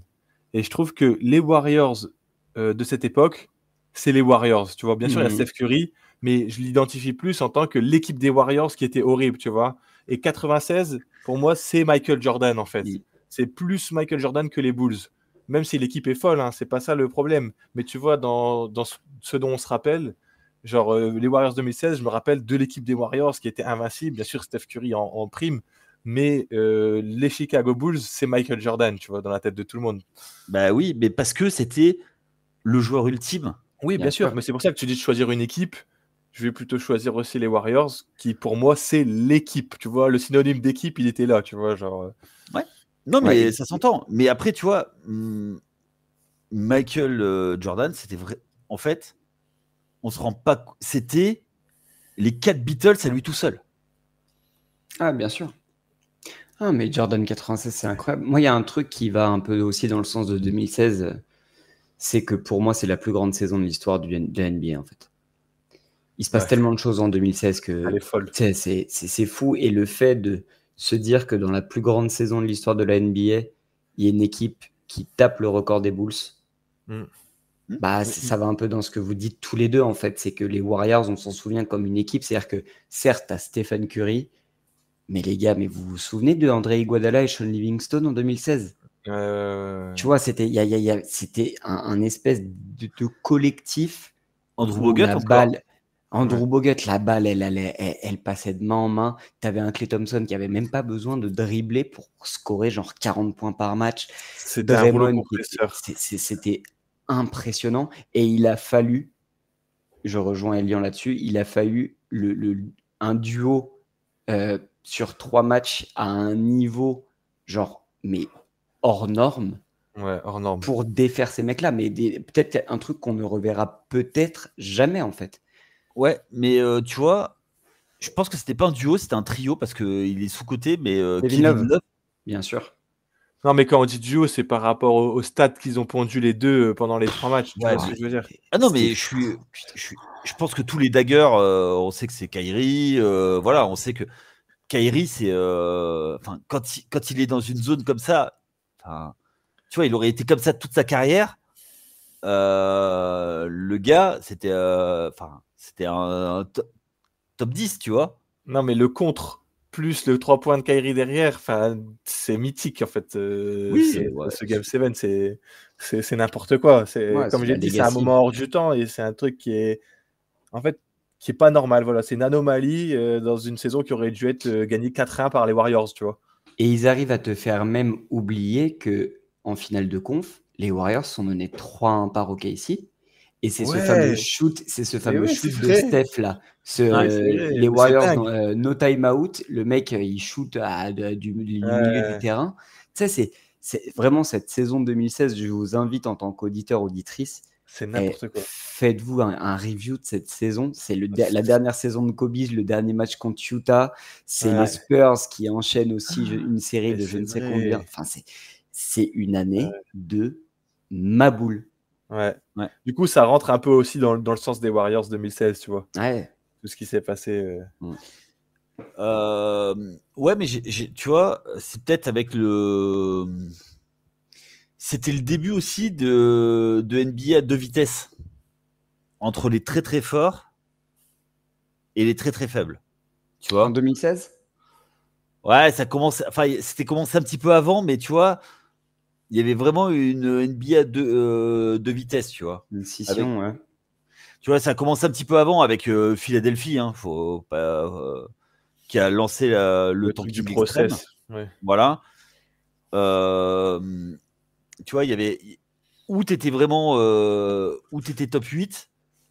B: Et je trouve que les Warriors de cette époque, c'est les Warriors. Tu vois, bien sûr, il y a Steph Curry, mais je l'identifie plus en tant que l'équipe des Warriors qui était horrible, tu vois. Et 96, pour moi, c'est Michael Jordan, en fait. C'est plus Michael Jordan que les Bulls. Même si l'équipe est folle, hein, c'est pas ça le problème. Mais tu vois, dans ce dont on se rappelle, genre les Warriors 2016, je me rappelle de l'équipe des Warriors qui était invincible. Bien sûr, Steph Curry en prime. Mais les Chicago Bulls, c'est Michael Jordan, tu vois, dans la tête de tout le monde.
A: Bah oui, mais parce que c'était le joueur ultime.
B: Oui, bien sûr, mais c'est pour ça que tu dis de choisir une équipe. Je vais plutôt choisir aussi les Warriors, qui pour moi, c'est l'équipe. Tu vois, le synonyme d'équipe, il était là, tu vois, genre.
A: Ouais. Non, mais ça s'entend. Mais après, tu vois, Michael Jordan, c'était vrai. En fait, on se rend pas. C'était les 4 Beatles à lui tout seul.
C: Ah, bien sûr. Ah, mais Jordan 96, c'est incroyable. Moi, il y a un truc qui va un peu aussi dans le sens de 2016. C'est que pour moi, c'est la plus grande saison de l'histoire de la NBA, en fait. Il se passe tellement de choses en 2016 que
B: elle est folle.
C: C'est fou. Et le fait de se dire que dans la plus grande saison de l'histoire de la NBA, il y a une équipe qui tape le record des Bulls, ça va un peu dans ce que vous dites tous les deux, en fait. C'est que les Warriors, on s'en souvient comme une équipe. C'est-à-dire que, certes, t'as Stephen Curry, mais les gars, vous vous souvenez de André Iguodala et Sean Livingston en 2016 ? Tu vois, c'était c'était un espèce de collectif
A: Andrew
C: où
A: Bogut
C: la
A: encore.
C: balle, Andrew Bogut, la balle, elle passait de main en main. Tu avais un Klay Thompson qui avait même pas besoin de dribbler pour scorer genre 40 points par match.
B: C'était un rouleau
C: Draymond,
B: compresseur.
C: c'était impressionnant. Et il a fallu, je rejoins Elian là-dessus, il a fallu un duo sur 3 matchs à un niveau genre, mais hors norme
B: Ouais, hors norme.
C: pour défaire ces mecs-là. Mais peut-être un truc qu'on ne reverra peut-être jamais en fait.
A: Ouais, mais tu vois, je pense que c'était pas un duo, c'était un trio parce qu'il est sous-côté, mais
C: Kevin
A: Kevin
C: Love.
A: Love.
C: Bien sûr.
B: Non, mais quand on dit duo, c'est par rapport aux stats qu'ils ont pondu les deux pendant les 3 matchs. Tu
A: Ouais,
B: vois ce que je veux dire?
A: Ah non, mais je pense que tous les daggers, on sait que c'est Kyrie. Voilà, on sait que Kyrie, c'est. Enfin, quand il est dans une zone comme ça, tu vois, il aurait été comme ça toute sa carrière. Le gars, c'était c'était un top 10, tu vois.
B: Non, mais le contre, plus le 3 points de Kyrie derrière, c'est mythique en fait.
A: Oui, ouais.
B: Ce Game 7, c'est n'importe quoi.
C: Ouais,
B: Comme
C: c'est
B: j'ai
C: la
B: dit, c'est un
C: legacy.
B: moment hors du temps et c'est un truc qui est en fait qui est pas normal. Voilà, c'est une anomalie dans une saison qui aurait dû être gagnée 4-1 par les Warriors, tu vois.
C: Et ils arrivent à te faire même oublier que en finale de conf, les Warriors sont menés 3-1 par OKC. Et c'est ce fameux
B: Ouais,
C: shoot,
B: mais ouais,
C: shoot
B: c'est
C: de
B: vrai.
C: Steph là.
B: C'est vrai,
C: Les
B: mais c'est
C: Warriors,
B: dingue.
C: no time out, le mec il shoot du milieu du
B: Ouais,
C: terrain. Tu sais, c'est vraiment cette saison 2016. Je vous invite en tant qu'auditeur, auditrice,
B: c'est n'importe quoi.
C: faites-vous un review de cette saison. C'est la dernière saison de Kobe, le dernier match contre Utah. C'est les
B: Ouais.
C: Spurs qui enchaînent aussi une série
B: Mais
C: de je
B: c'est
C: ne sais
B: vrai.
C: combien. Enfin, c'est une année de maboule.
B: Ouais.
A: Ouais.
B: Du coup, ça rentre un peu aussi dans le sens des Warriors 2016, tu vois.
C: Ouais.
B: Tout ce qui s'est passé.
A: Ouais, mais tu vois, c'est peut-être avec le. C'était le début aussi de NBA à deux vitesses entre les très très forts et les très très faibles. Tu
C: En
A: vois?
C: 2016?
A: Ouais, ça commence. Enfin, c'était commencé un petit peu avant, mais tu vois, il y avait vraiment une NBA à deux vitesses, tu vois.
C: Une scission, ouais.
A: Tu vois, ça a commencé un petit peu avant avec Philadelphie, hein, faut pas, qui a lancé le
B: truc du
A: tanking extrême.
B: process. Ouais.
A: Voilà. Tu vois, il y avait où tu étais vraiment où tu étais top 8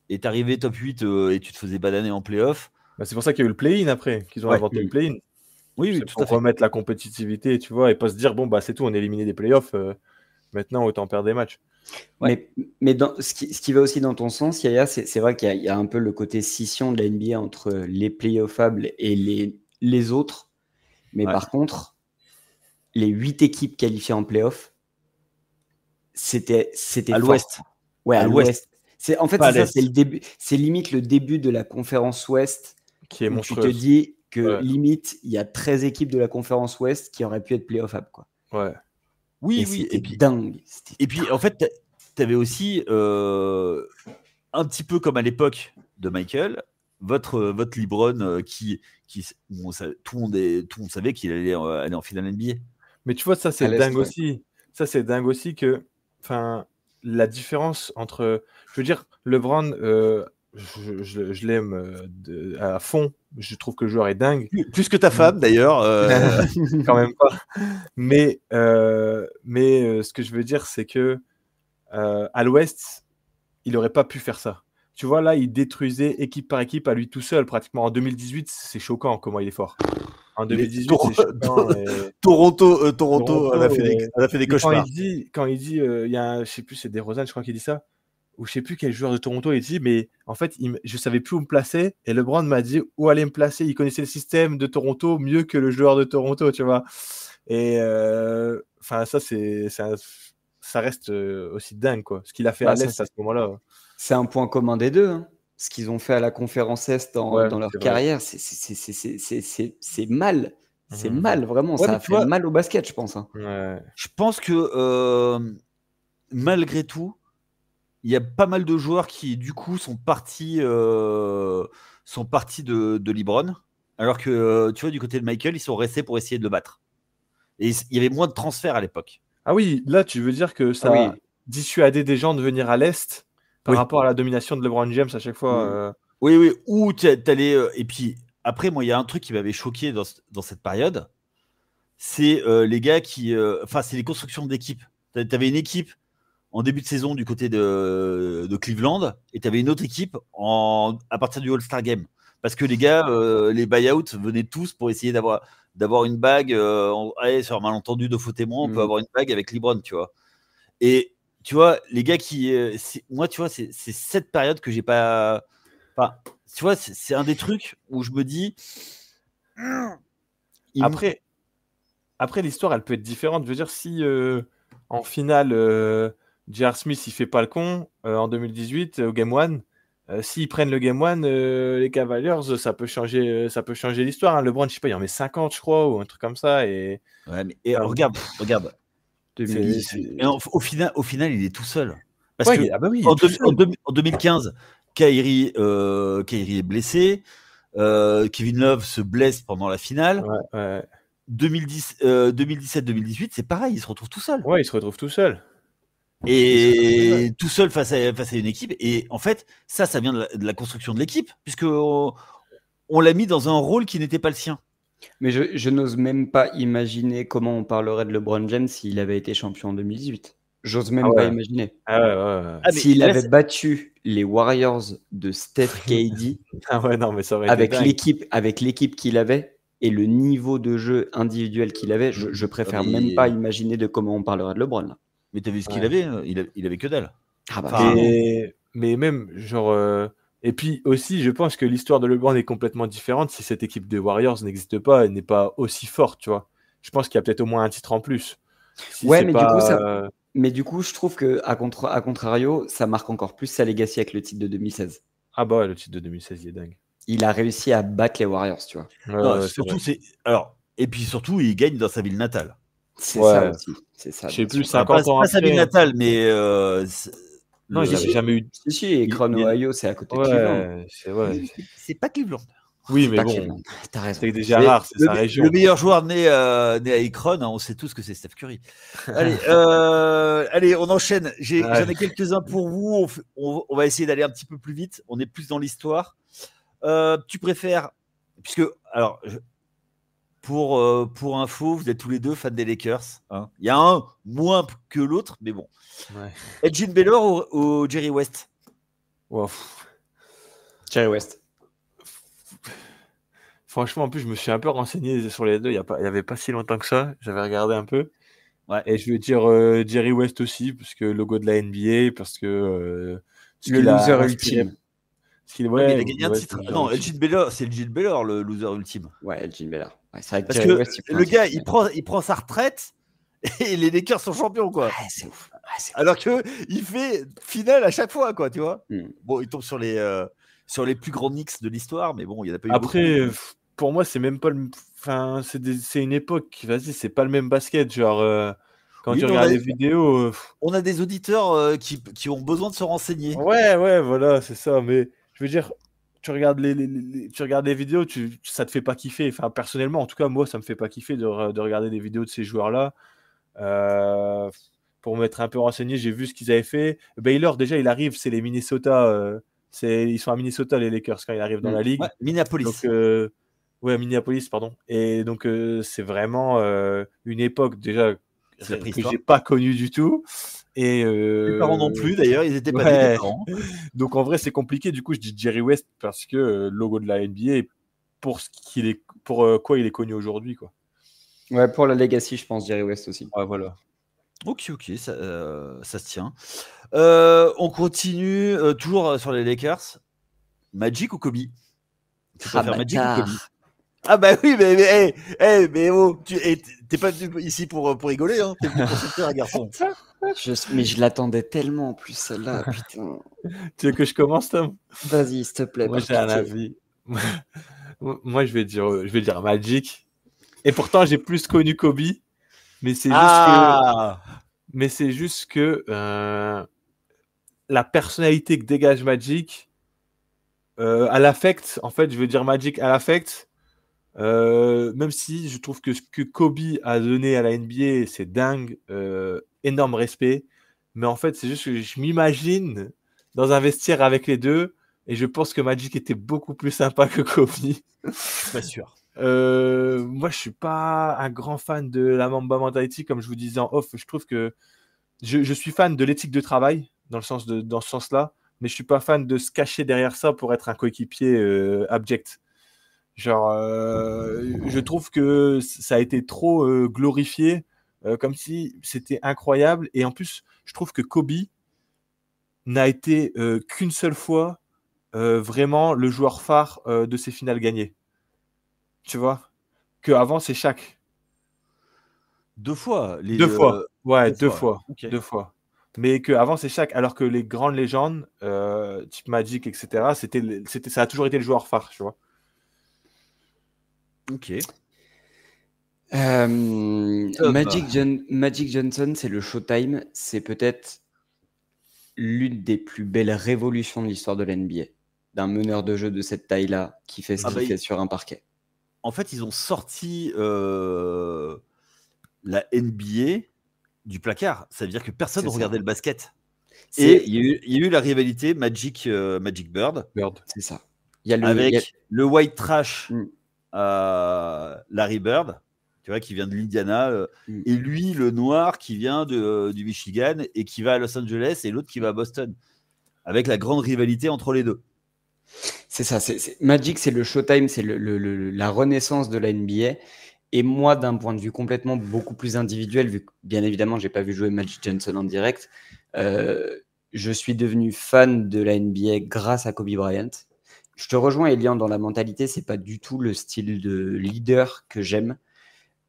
A: et t'arrivais top 8 et tu te faisais bananer en playoff.
B: Bah, c'est pour ça qu'il y a eu le play-in après, qu'ils ont
A: Ouais.
B: inventé le play-in.
A: Oui,
B: C'est
A: tout
B: pour
A: à fait.
B: remettre la compétitivité, tu vois, et pas se dire, bon, bah, c'est tout, on est éliminé des playoffs. Maintenant, autant perdre des matchs.
C: Ouais. Mais ce qui va aussi dans ton sens, Yaya, c'est vrai qu'il y a un peu le côté scission de la NBA entre les playoffables et les autres. Mais
A: Ouais.
C: par contre, les 8 équipes qualifiées en playoff, c'était
A: À
C: fort.
A: l'ouest.
C: Ouais, à l'ouest. En fait,
A: Pas à
C: c'est ça,
A: l'est.
C: c'est le début. C'est limite le début de la conférence ouest
B: Qui est
C: où tu te
B: monstrueuse.
C: dis que
B: Ouais.
C: limite, il y a 13 équipes de la conférence ouest qui auraient pu être playoffables, quoi.
B: Ouais.
A: Oui,
C: Et
A: oui.
C: c'était
A: Et puis,
C: dingue.
A: et puis en fait, tu avais aussi un petit peu comme à l'époque de Michael, votre LeBron qui tout le monde savait qu'il allait aller en finale NBA.
B: Mais tu vois, ça,
C: À
B: c'est
C: l'est,
B: dingue
C: ouais.
B: aussi. Ça, c'est dingue aussi que, enfin, la différence entre, je veux dire, LeBron, je l'aime à fond. Je trouve que le joueur est dingue.
A: Plus que ta femme d'ailleurs.
B: Quand même pas. Mais ce que je veux dire, c'est que à l'Ouest, il aurait pas pu faire ça. Tu vois, là, il détruisait équipe par équipe à lui tout seul, pratiquement. En 2018, c'est choquant comment il est fort. En 2018, c'est choquant.
A: Toronto, elle a fait des
B: Mais quand
A: cauchemars.
B: il dit, il y a je sais plus, c'est DeRozan, je crois qu'il dit ça, ou je sais plus quel joueur de Toronto, il dit, mais en fait, je savais plus où me placer, et LeBron m'a dit où aller me placer. Il connaissait le système de Toronto mieux que le joueur de Toronto, tu vois. Et enfin, ça reste aussi dingue, quoi. Ce qu'il a fait à l'Est à ce moment-là.
C: C'est un point commun des deux. Hein. Ce qu'ils ont fait à la conférence Est dans leur carrière, c'est mal. C'est mal, vraiment.
A: Ouais,
C: ça a fait mal au basket, je pense. Hein.
B: Ouais.
A: Je pense que malgré tout, il y a pas mal de joueurs qui, du coup, sont partis de LeBron, alors que, tu vois, du côté de Michael, ils sont restés pour essayer de le battre. Et il y avait moins de transferts à l'époque.
B: Ah oui, là, tu veux dire que ça a dissuadé des gens de venir à l'Est par rapport à la domination de LeBron James à chaque fois.
A: Oui, ou t'allais. Et puis, après, moi, il y a un truc qui m'avait choqué dans cette période. C'est les gars qui. Enfin, c'est les constructions d'équipe. T'avais une équipe en début de saison du côté de Cleveland et t'avais une autre équipe à partir du All-Star Game. Parce que les gars, les buyouts venaient tous pour essayer d'avoir une bague. Allez, sur un malentendu de faux témoin, on peut avoir une bague avec LeBron, tu vois. Et tu vois, les gars qui. Moi, tu vois, c'est cette période que j'ai pas. Enfin, tu vois, c'est un des trucs où je me dis.
B: Après, l'histoire, elle peut être différente. Je veux dire, si en finale, J.R. Smith, il fait pas le con en 2018 au Game 1, s'ils prennent le Game 1, les Cavaliers, ça peut changer l'histoire. Hein. LeBron, je sais pas, il en met 50, je crois, ou un truc comme ça. Et
A: regarde.
C: 2018.
A: Au final, il est tout seul. Parce
B: ouais,
A: que en 2015, Kyrie est blessé. Kevin Love se blesse pendant la finale.
B: Ouais.
A: 2017-2018, c'est pareil, il se retrouve tout seul.
B: Ouais, il se retrouve tout seul.
A: Et tout seul face à une équipe. Et en fait, ça vient de la construction de l'équipe, puisque on l'a mis dans un rôle qui n'était pas le sien.
C: Mais je n'ose même pas imaginer comment on parlerait de LeBron James s'il avait été champion en 2018. J'ose même pas imaginer. S'il avait battu les Warriors de Steph KD
B: mais ça aurait
C: avec l'équipe qu'il avait et le niveau de jeu individuel qu'il avait, je préfère même pas imaginer de comment on parlerait de LeBron. Là.
A: Mais t'as vu ce qu'il avait, il avait que dalle.
B: Mais même, genre... Et puis aussi, je pense que l'histoire de LeBron est complètement différente si cette équipe des Warriors n'existe pas et n'est pas aussi forte, tu vois. Je pense qu'il y a peut-être au moins un titre en plus.
C: Mais du coup, je trouve que à contrario, ça marque encore plus sa legacy avec le titre de 2016.
B: Ah bah ouais, le titre de 2016, il est dingue.
C: Il a réussi à battre les Warriors, tu vois.
A: Surtout, et puis surtout, il gagne dans sa ville natale.
C: C'est ça aussi. C'est ça.
B: Je sais plus, 50 ans
A: après. Pas sa ville natale, mais...
B: non, il n'avait jamais eu...
C: Si, Akron, Ohio, c'est à côté de Cleveland.
A: C'est pas Cleveland.
B: Oui, mais bon,
C: t'as raison.
B: C'est déjà rare, c'est sa région.
A: Le meilleur joueur né à Akron, on sait tous que c'est Steph Curry. Allez, on enchaîne. J'en ai quelques-uns pour vous. On va essayer d'aller un petit peu plus vite. On est plus dans l'histoire. Tu préfères, puisque, alors, pour info, vous êtes tous les deux fans des Lakers. Hein. Il y a un moins que l'autre, mais bon. Elgin Baylor ou Jerry West?
C: Jerry West.
B: Franchement, en plus, je me suis un peu renseigné sur les deux. Il y avait pas si longtemps que ça. J'avais regardé un peu. Ouais. Et je veux dire Jerry West aussi, parce que logo de la NBA, parce que
C: le loser ultime.
A: Il a gagné un titre. Non, Elgin Baylor, c'est Elgin Baylor le loser ultime.
C: Ouais, Elgin Baylor. Ouais, c'est vrai que
A: parce que West, le gars, il prend sa retraite et les Lakers sont champions, quoi.
C: Ouais, c'est ouf.
A: Alors que il fait finale à chaque fois, quoi, tu vois. Bon, il tombe sur les plus grands Knicks de l'histoire, mais bon, il y en a pas eu
B: Après, pour moi, c'est même pas le. Enfin, c'est une époque. Vas-y, c'est pas le même basket, genre. Quand tu regardes les vidéos.
A: On a des auditeurs qui ont besoin de se renseigner.
B: Ouais, voilà, c'est ça. Mais je veux dire, tu regardes les vidéos, ça te fait pas kiffer. Enfin, personnellement, en tout cas, moi, ça me fait pas kiffer de regarder des vidéos de ces joueurs-là. Pour m'être un peu renseigné, j'ai vu ce qu'ils avaient fait. Baylor, déjà, il arrive, c'est les Minnesota. Ils sont à Minnesota, les Lakers, quand ils arrivent dans la ligue.
A: Ouais, Minneapolis.
B: Donc, Minneapolis, pardon. Et donc, c'est vraiment une époque déjà que j'ai pas connue du tout. Et
A: mes parents non plus, d'ailleurs, ils étaient pas des parents.
B: Donc, en vrai, c'est compliqué. Du coup, je dis Jerry West parce que logo de la NBA, pour quoi il est connu aujourd'hui, quoi.
C: Ouais, pour la legacy, je pense Jerry West aussi.
B: Ouais, voilà.
A: Ok, ça se tient. On continue toujours sur les Lakers. Magic ou Kobe? Tu préfères Magic ou Kobe? Ah bah oui, mais oh, t'es pas ici pour rigoler, hein. T'es venu pour soutenir un garçon.
C: Mais je l'attendais tellement en plus, celle-là, putain.
B: Tu veux que je commence, Tom?
C: Vas-y, s'il te plaît.
B: Moi, j'ai un avis. Moi, je vais dire Magic. Et pourtant, j'ai plus connu Kobe. Mais c'est juste que la personnalité que dégage Magic, à l'affect, en fait, je veux dire Magic à l'affect, Même si je trouve que ce que Kobe a donné à la NBA, c'est dingue, énorme respect. Mais en fait, c'est juste que je m'imagine dans un vestiaire avec les deux, et je pense que Magic était beaucoup plus sympa que Kobe.
A: Pas sûr.
B: Moi, je suis pas un grand fan de la Mamba Mentality, comme je vous disais en off. Je trouve que je suis fan de l'éthique de travail, dans ce sens-là, mais je suis pas fan de se cacher derrière ça pour être un coéquipier abject. Genre, je trouve que ça a été trop glorifié, comme si c'était incroyable. Et en plus, je trouve que Kobe n'a été qu'une seule fois vraiment le joueur phare de ces finales gagnées. Tu vois? Que avant c'est Shaq.
A: 2 fois.
B: Deux fois. Ouais,
A: Deux fois. Ok.
B: 2 fois. Mais que avant c'est Shaq, alors que les grandes légendes, type Magic, etc., ça a toujours été le joueur phare, tu vois.
A: Ok.
C: Magic Johnson, c'est le Showtime. C'est peut-être l'une des plus belles révolutions de l'histoire de l'NBA. D'un meneur de jeu de cette taille-là qui fait ce qu'il fait sur un parquet.
A: En fait, ils ont sorti la NBA du placard. Ça veut dire que personne ne regardait le basket. Et il y a eu la rivalité Magic Bird.
C: C'est ça.
A: Avec le white trash Larry Bird, tu vois, qui vient de l'Indiana, et lui, le noir, qui vient du Michigan et qui va à Los Angeles, et l'autre qui va à Boston. Avec la grande rivalité entre les deux.
C: C'est ça. Magic, c'est le Showtime, c'est la renaissance de la NBA. Et moi, d'un point de vue complètement beaucoup plus individuel, vu que bien évidemment, j'ai pas vu jouer Magic Johnson en direct, je suis devenu fan de la NBA grâce à Kobe Bryant. Je te rejoins, Elian, dans la mentalité, c'est pas du tout le style de leader que j'aime,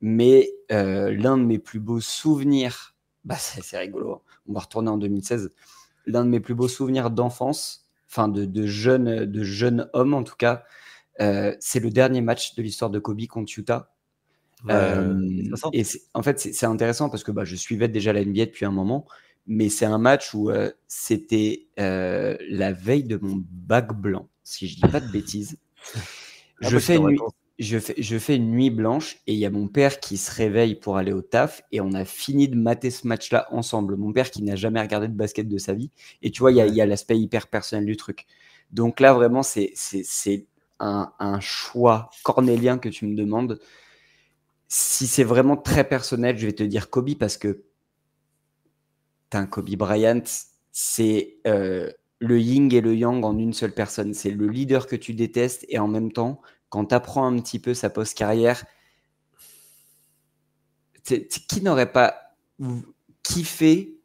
C: mais l'un de mes plus beaux souvenirs, c'est rigolo, hein. On va retourner en 2016, l'un de mes plus beaux souvenirs d'enfance, enfin de jeune homme en tout cas, c'est le dernier match de l'histoire de Kobe contre Utah. Et en fait, c'est intéressant parce que je suivais déjà la NBA depuis un moment, mais c'est un match où c'était la veille de mon bac blanc, si je dis pas de bêtises. Je fais une nuit blanche et il y a mon père qui se réveille pour aller au taf et on a fini de mater ce match-là ensemble. Mon père qui n'a jamais regardé de basket de sa vie. Et tu vois, il y a l'aspect hyper personnel du truc. Donc là, vraiment, c'est un choix cornélien que tu me demandes. Si c'est vraiment très personnel, je vais te dire Kobe parce que Kobe Bryant, c'est le yin et le yang en une seule personne. C'est le leader que tu détestes et en même temps, quand tu apprends un petit peu sa post-carrière, qui n'aurait pas kiffé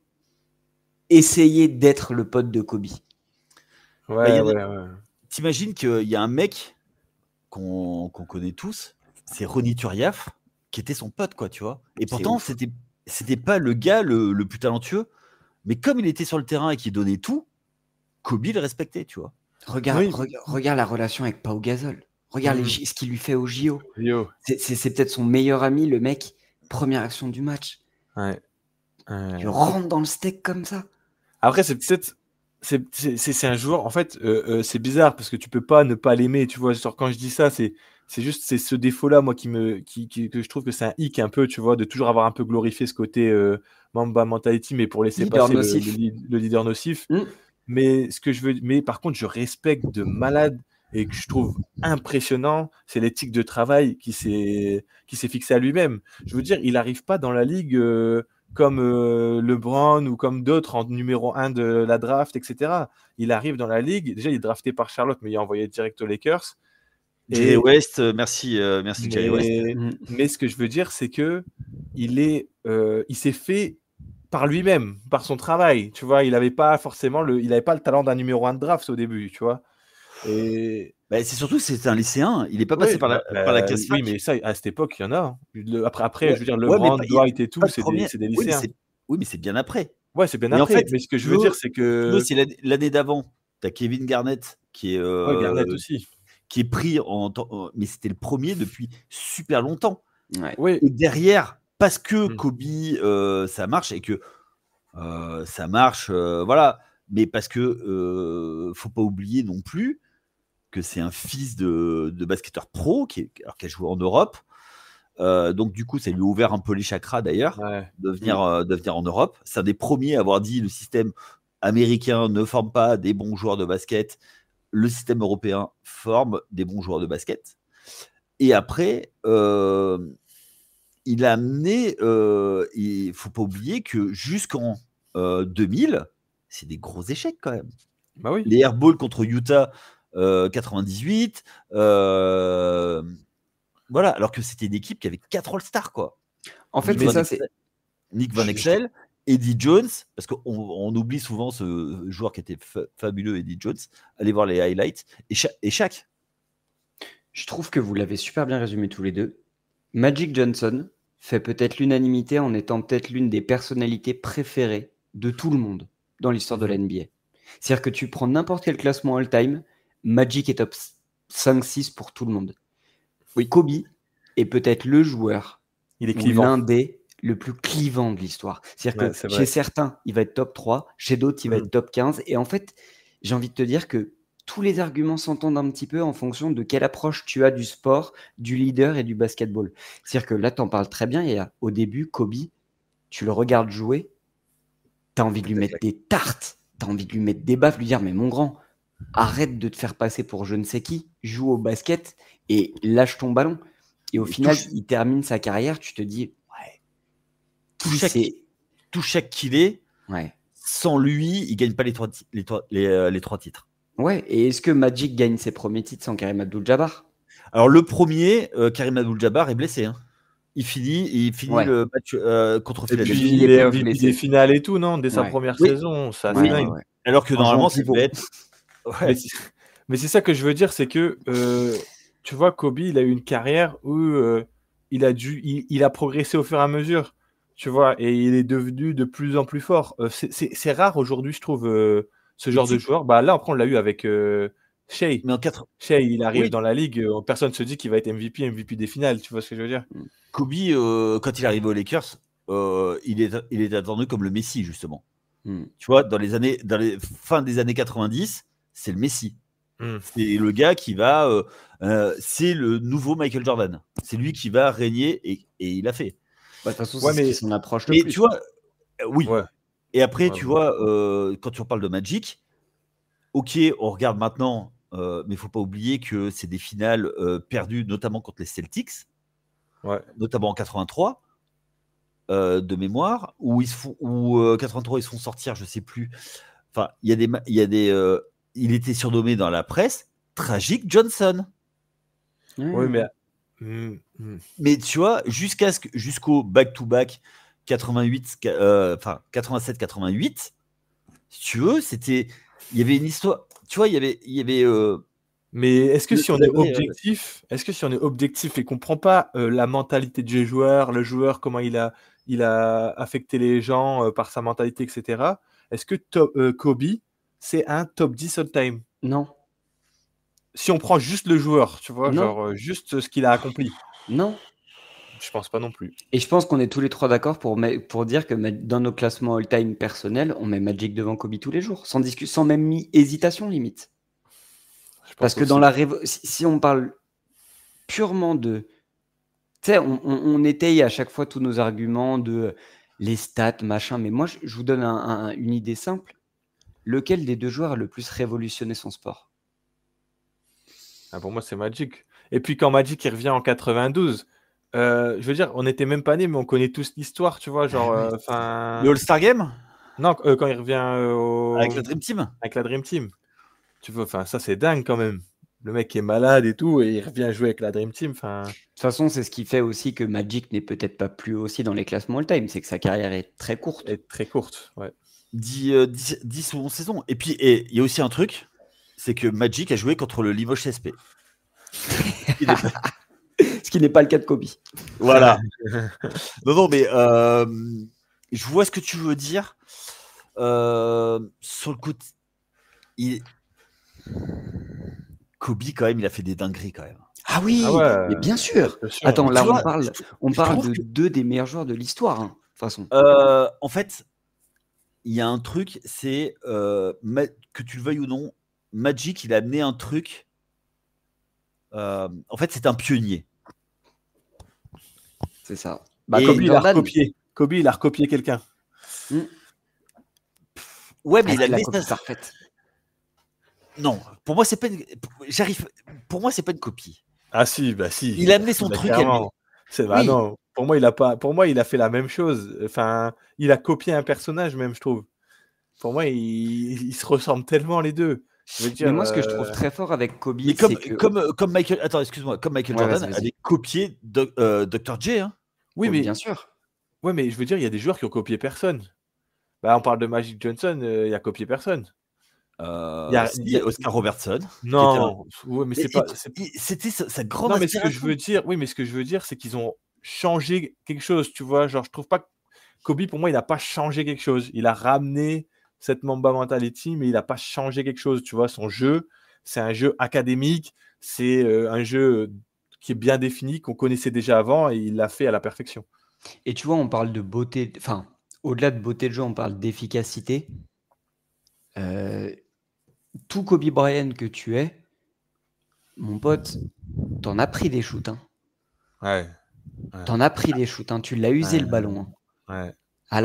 C: essayer d'être le pote de Kobe?
B: Ouais.
A: T'imagines qu'il y a un mec qu'on connaît tous, c'est Ronny Turiaf, qui était son pote, quoi, tu vois. Et pourtant, c'était pas le gars le plus talentueux, mais comme il était sur le terrain et qu'il donnait tout, Kobe le respectait, tu vois.
C: Regarde la relation avec Pau Gasol. Regarde ce qu'il lui fait au JO. C'est peut-être son meilleur ami, le mec. Première action du match. Tu rentres dans le steak comme ça.
B: Après, c'est un joueur. En fait, c'est bizarre parce que tu peux pas ne pas l'aimer. Tu vois, genre, quand je dis ça, c'est juste ce défaut-là, moi, que je trouve que c'est un hic un peu, tu vois, de toujours avoir un peu glorifié ce côté Mamba Mentality, mais pour laisser passer le leader nocif. Mais par contre, je respecte de malade et que je trouve impressionnant, c'est l'éthique de travail qui s'est fixé à lui-même. Je veux dire, il n'arrive pas dans la ligue comme LeBron ou comme d'autres en numéro 1 de la draft, etc. Il arrive dans la ligue, déjà il est drafté par Charlotte, mais il est envoyé direct aux Lakers.
A: Jerry West, merci Jerry West.
B: Mais ce que je veux dire, c'est que il s'est fait par lui-même, par son travail. Tu vois, il n'avait pas forcément le talent d'un numéro 1 de draft au début, tu vois. Et
A: c'est surtout que c'est un lycéen, il n'est pas passé par la classe fac.
B: Oui, mais ça, à cette époque, il y en a. Après, je veux dire, LeBron, Dwight et tout, c'est des lycéens.
A: Oui, mais c'est bien après.
B: Ouais, c'est bien après. Mais ce que je veux dire, c'est que
A: c'est l'année d'avant. Tu as Kevin Garnett qui est
B: Garnett aussi,
A: qui est pris mais c'était le premier depuis super longtemps.
C: Ouais.
A: Et derrière, parce que Kobe, ça marche et que ça marche, voilà. Mais parce que faut pas oublier non plus que c'est un fils de basketteur pro qui a joué en Europe. Donc du coup, ça lui a ouvert un peu les chakras d'ailleurs de venir en Europe. C'est un des premiers à avoir dit le système américain ne forme pas des bons joueurs de basket. Le système européen forme des bons joueurs de basket. Et après, il a amené, il ne faut pas oublier que jusqu'en 2000, c'est des gros échecs quand même.
B: Bah oui.
A: Les airballs contre Utah 98, voilà, alors que c'était une équipe qui avait 4 All-Stars, quoi.
C: En fait, c'est
A: Nick Van Exel, Eddie Jones, parce qu'on oublie souvent ce joueur qui était fabuleux, Eddie Jones. Allez voir les highlights. Et Shaq.
C: Je trouve que vous l'avez super bien résumé tous les deux. Magic Johnson fait peut-être l'unanimité en étant peut-être l'une des personnalités préférées de tout le monde dans l'histoire de la NBA. C'est-à-dire que tu prends n'importe quel classement all-time, Magic est top 5-6 pour tout le monde. Oui. Kobe est peut-être le joueur, l'un des le plus clivant de l'histoire. C'est-à-dire que chez certains, il va être top 3, chez d'autres, il va être top 15. Et en fait, j'ai envie de te dire que tous les arguments s'entendent un petit peu en fonction de quelle approche tu as du sport, du leader et du basketball. C'est-à-dire que là, tu en parles très bien. Et au début, Kobe, tu le regardes jouer, tu as envie de lui mettre des tartes, tu as envie de lui mettre des baffes, lui dire « Mais mon grand, arrête de te faire passer pour je ne sais qui, joue au basket et lâche ton ballon. » Et au final, il termine sa carrière, tu te dis
A: « Tout chèque qu'il est, sans lui, il ne gagne pas les 3 titres. »
C: Ouais, et est-ce que Magic gagne ses premiers titres sans Kareem Abdul-Jabbar?
A: Alors le premier, Kareem Abdul-Jabbar est blessé. Hein. Il finit le match contre Philadelphie.
B: Il est MVP des finales et tout, non? Dès sa première saison, ça c'est dingue.
A: Alors que normalement, ça devait être...
B: Mais c'est ça que je veux dire, c'est que tu vois, Kobe, il a eu une carrière où il a progressé au fur et à mesure, tu vois, et il est devenu de plus en plus fort. C'est rare aujourd'hui, je trouve, ce genre de joueur. Bah là, après, on l'a eu avec Shea.
A: Mais
B: Shea, il arrive dans la ligue, personne se dit qu'il va être MVP des finales, tu vois ce que je veux dire?
A: Kobe, quand il arrive aux Lakers, il est attendu comme le Messi, justement. Tu vois, dans les fin des années 90, c'est le Messi. C'est le gars qui va... c'est le nouveau Michael Jordan. C'est lui qui va régner et il a fait.
C: De toute façon, c'est son approche le plus.
A: Tu vois, oui. Ouais. Et après, tu vois, quand tu parles de Magic, ok, on regarde maintenant, mais il ne faut pas oublier que c'est des finales perdues, notamment contre les Celtics, notamment en 83, de mémoire, où 83, ils se font sortir, je ne sais plus. Enfin, il il était surnommé dans la presse Tragic Johnson.
B: Oui, mais...
A: Mais tu vois, jusqu'au back-to-back 87-88, si tu veux, il y avait une histoire. Tu vois, il y avait
B: mais est-ce que si on est objectif et qu'on prend pas la mentalité du joueur, le joueur, comment il a affecté les gens par sa mentalité, etc., est-ce que Kobe, c'est un top 10 all-time?
C: Non.
B: Si on prend juste le joueur, tu vois, genre juste ce qu'il a accompli.
C: Non.
B: Je pense pas non plus.
C: Et je pense qu'on est tous les trois d'accord pour dire que dans nos classements all-time personnels, on met Magic devant Kobe tous les jours, sans même hésitation limite. Parce que si on parle purement de... Tu sais, on étaye à chaque fois tous nos arguments de les stats, machin, mais moi, je vous donne une idée simple. Lequel des deux joueurs a le plus révolutionné son sport?
B: Pour moi, c'est Magic. Et puis quand Magic il revient en 92, je veux dire, on n'était même pas nés, mais on connaît tous l'histoire, tu vois, genre...
A: Le All-Star Game?
B: Non, quand il revient
A: avec la Dream Team.
B: Avec la Dream Team. Tu vois, ça c'est dingue quand même. Le mec est malade et tout, et il revient jouer avec la Dream Team.
C: De toute façon, c'est ce qui fait aussi que Magic n'est peut-être pas plus aussi dans les classements all-time, c'est que sa carrière est très courte.
B: Ouais.
A: 10 ou 11 saisons. Et puis, il y a aussi un truc, c'est que Magic a joué contre le Limoges CSP.
C: Ce qui n'est pas le cas de Kobe.
A: Voilà. non, mais je vois ce que tu veux dire. Sur le côté, Kobe, quand même, il a fait des dingueries, quand même.
C: Ah oui, mais bien sûr. Attends, là, on parle de deux des meilleurs joueurs de l'histoire, hein, de toute façon.
A: En fait, il y a un truc, c'est que tu le veuilles ou non, Magic, il a amené un truc En fait, c'est un pionnier.
C: C'est ça.
B: Bah,
C: Et
B: Kobe, il a
C: Jordan,
B: recopié. Kobe, il a recopié quelqu'un.
A: Ouais, mais
C: est-ce
A: il a
C: qu'il a
A: laissé
C: copié
A: ça.
C: parfaite?
A: Non, pour moi, c'est pas une... J'arrive... Pour moi, c'est pas une copie.
B: Ah si, bah si.
A: Il a amené son
B: Bah,
A: truc à lui.
B: clairement. Bah
C: Oui.
B: non, pour moi, il a pas. Pour moi, il a fait la même chose. Enfin, il a copié un personnage, même, je trouve. Pour moi, ils se ressemblent tellement les deux. Je veux
C: Mais
B: dire,
C: moi, ce que je trouve très fort avec Kobe,
A: Mais
C: c'est que.
A: comme Michael... Attends, excuse-moi. Comme Michael
C: Ouais,
A: Jordan
C: vas-y, vas-y.
A: avait copié Dr. J. Hein.
B: oui,
C: Oh,
B: mais
C: bien sûr.
B: ouais, mais je veux dire, il y a des joueurs qui ont copié personne. Bah, on parle de Magic Johnson, il a copié personne.
A: Si, Oscar Robertson.
B: Non, ouais, mais
A: Mais
B: c'est pas.
A: c'était sa grande
B: Non, mais ce que je
A: inspiration.
B: veux dire, oui, mais ce que je veux dire, c'est qu'ils ont changé quelque chose, tu vois. Genre, je trouve pas que Kobe, pour moi, il n'a pas changé quelque chose. Il a ramené cette Mamba mentality, mais il n'a pas changé quelque chose, tu vois. Son jeu, c'est un jeu académique, c'est un jeu qui est bien défini, qu'on connaissait déjà avant, et il l'a fait à la perfection.
C: Et tu vois, on parle de beauté. Enfin, au-delà de beauté de jeu, on parle d'efficacité. Tout Kobe Bryant que tu es, mon pote, t'en as pris des shoots. Hein.
B: Ouais.
C: T'en as pris des shoots. Hein. Tu l'as usé le ballon. Hein.
B: Ouais.
C: À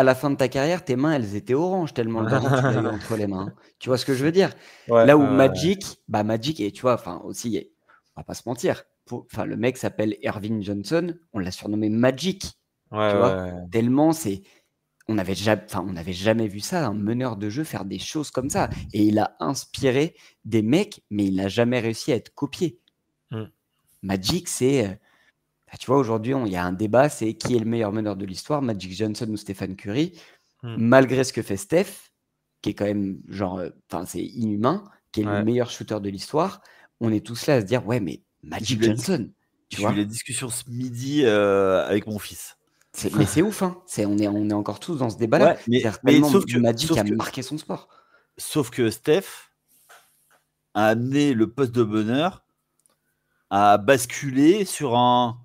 C: la fin de ta carrière, tes mains, elles étaient oranges tellement le ballon, tu l'as eu entre les mains. Hein. Tu vois ce que je veux dire?
B: Ouais,
C: Là où
B: ouais.
C: Magic, et tu vois, enfin aussi, on va pas se mentir, le mec s'appelle Ervin Johnson, on l'a surnommé Magic.
B: Ouais,
C: Tu vois?
B: ouais.
C: Tellement on n'avait jamais vu ça, un meneur de jeu faire des choses comme ça. Et il a inspiré des mecs, mais il n'a jamais réussi à être copié. Magic, c'est. Tu vois, aujourd'hui, il y a un débat, c'est qui est le meilleur meneur de l'histoire, Magic Johnson ou Stephen Curry. Malgré ce que fait Steph, qui est quand même c'est inhumain, qui est le meilleur shooter de l'histoire, on est tous là à se dire, ouais, mais Magic Johnson, tu vois.
A: J'ai eu la discussion ce midi avec mon fils.
C: Mais c'est ouf, hein. On est encore tous dans ce débat-là.
A: Ouais,
C: Sauf que Magic a marqué son sport.
A: Sauf que Steph a amené le poste de meneur à basculer sur un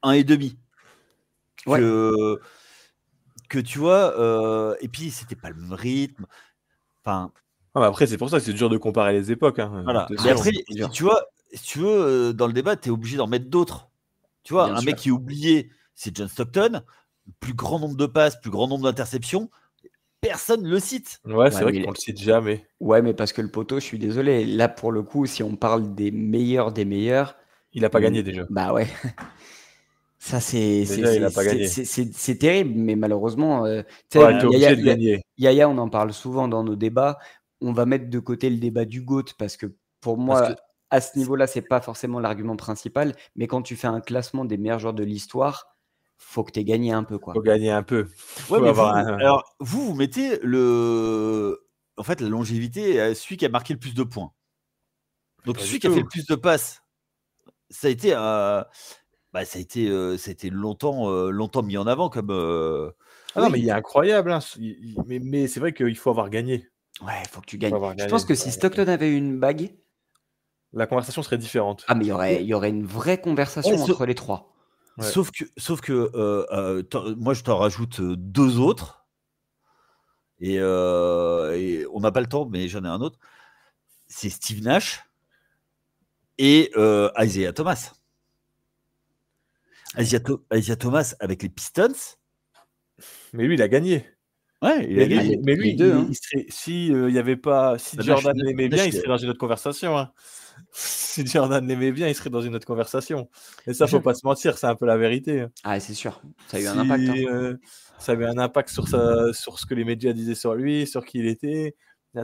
A: 1,5. Que tu vois, et puis c'était pas le même rythme. Enfin.
B: Après, c'est pour ça que c'est dur de comparer les époques. Hein.
A: Voilà. Mais après, si tu veux, dans le débat, tu es obligé d'en mettre d'autres. Tu vois, mec qui est oublié, c'est John Stockton. Plus grand nombre de passes, plus grand nombre d'interceptions. Personne ne le cite.
B: Ouais, c'est vrai qu'on le cite jamais.
C: Ouais, mais parce que le poteau, je suis désolé. Là, pour le coup, si on parle des meilleurs,
B: il n'a pas gagné déjà.
C: Bah ouais. Ça, c'est terrible, mais malheureusement, Yaya, on en parle souvent dans nos débats. On va mettre de côté le débat du GOAT parce que pour moi, à ce niveau-là, c'est pas forcément l'argument principal. Mais quand tu fais un classement des meilleurs joueurs de l'histoire, faut que tu aies gagné un peu, quoi.
B: Faut gagner un peu.
A: Ouais, mais alors vous mettez en fait, la longévité, celui qui a marqué le plus de points. Donc celui qui a fait le plus de passes, ça a été ça a été longtemps mis en avant comme.
B: Non, mais il est incroyable. Hein. Mais c'est vrai qu'il faut avoir gagné.
C: Ouais, il faut que tu gagnes. Je pense que si Stockton avait eu une bague,
B: la conversation serait différente.
C: Ah, mais il y aurait une vraie conversation entre les trois.
A: Ouais. Sauf que moi, je t'en rajoute deux autres. Et on n'a pas le temps, mais j'en ai un autre. C'est Steve Nash et Isaiah Thomas. Isaiah Thomas avec les Pistons.
B: Mais lui, il a gagné.
A: Ouais,
B: mais lui, il serait, si y avait pas, si Jordan l'aimait bien, il serait dans une autre conversation. Hein. Si Jordan l'aimait bien, il serait dans une autre conversation. Et ça, faut pas se mentir, c'est un peu la vérité. Hein.
C: Ah, c'est sûr. Ça a eu un impact.
B: Ça a eu un impact sur ce que les médias disaient sur lui, sur qui il était. Il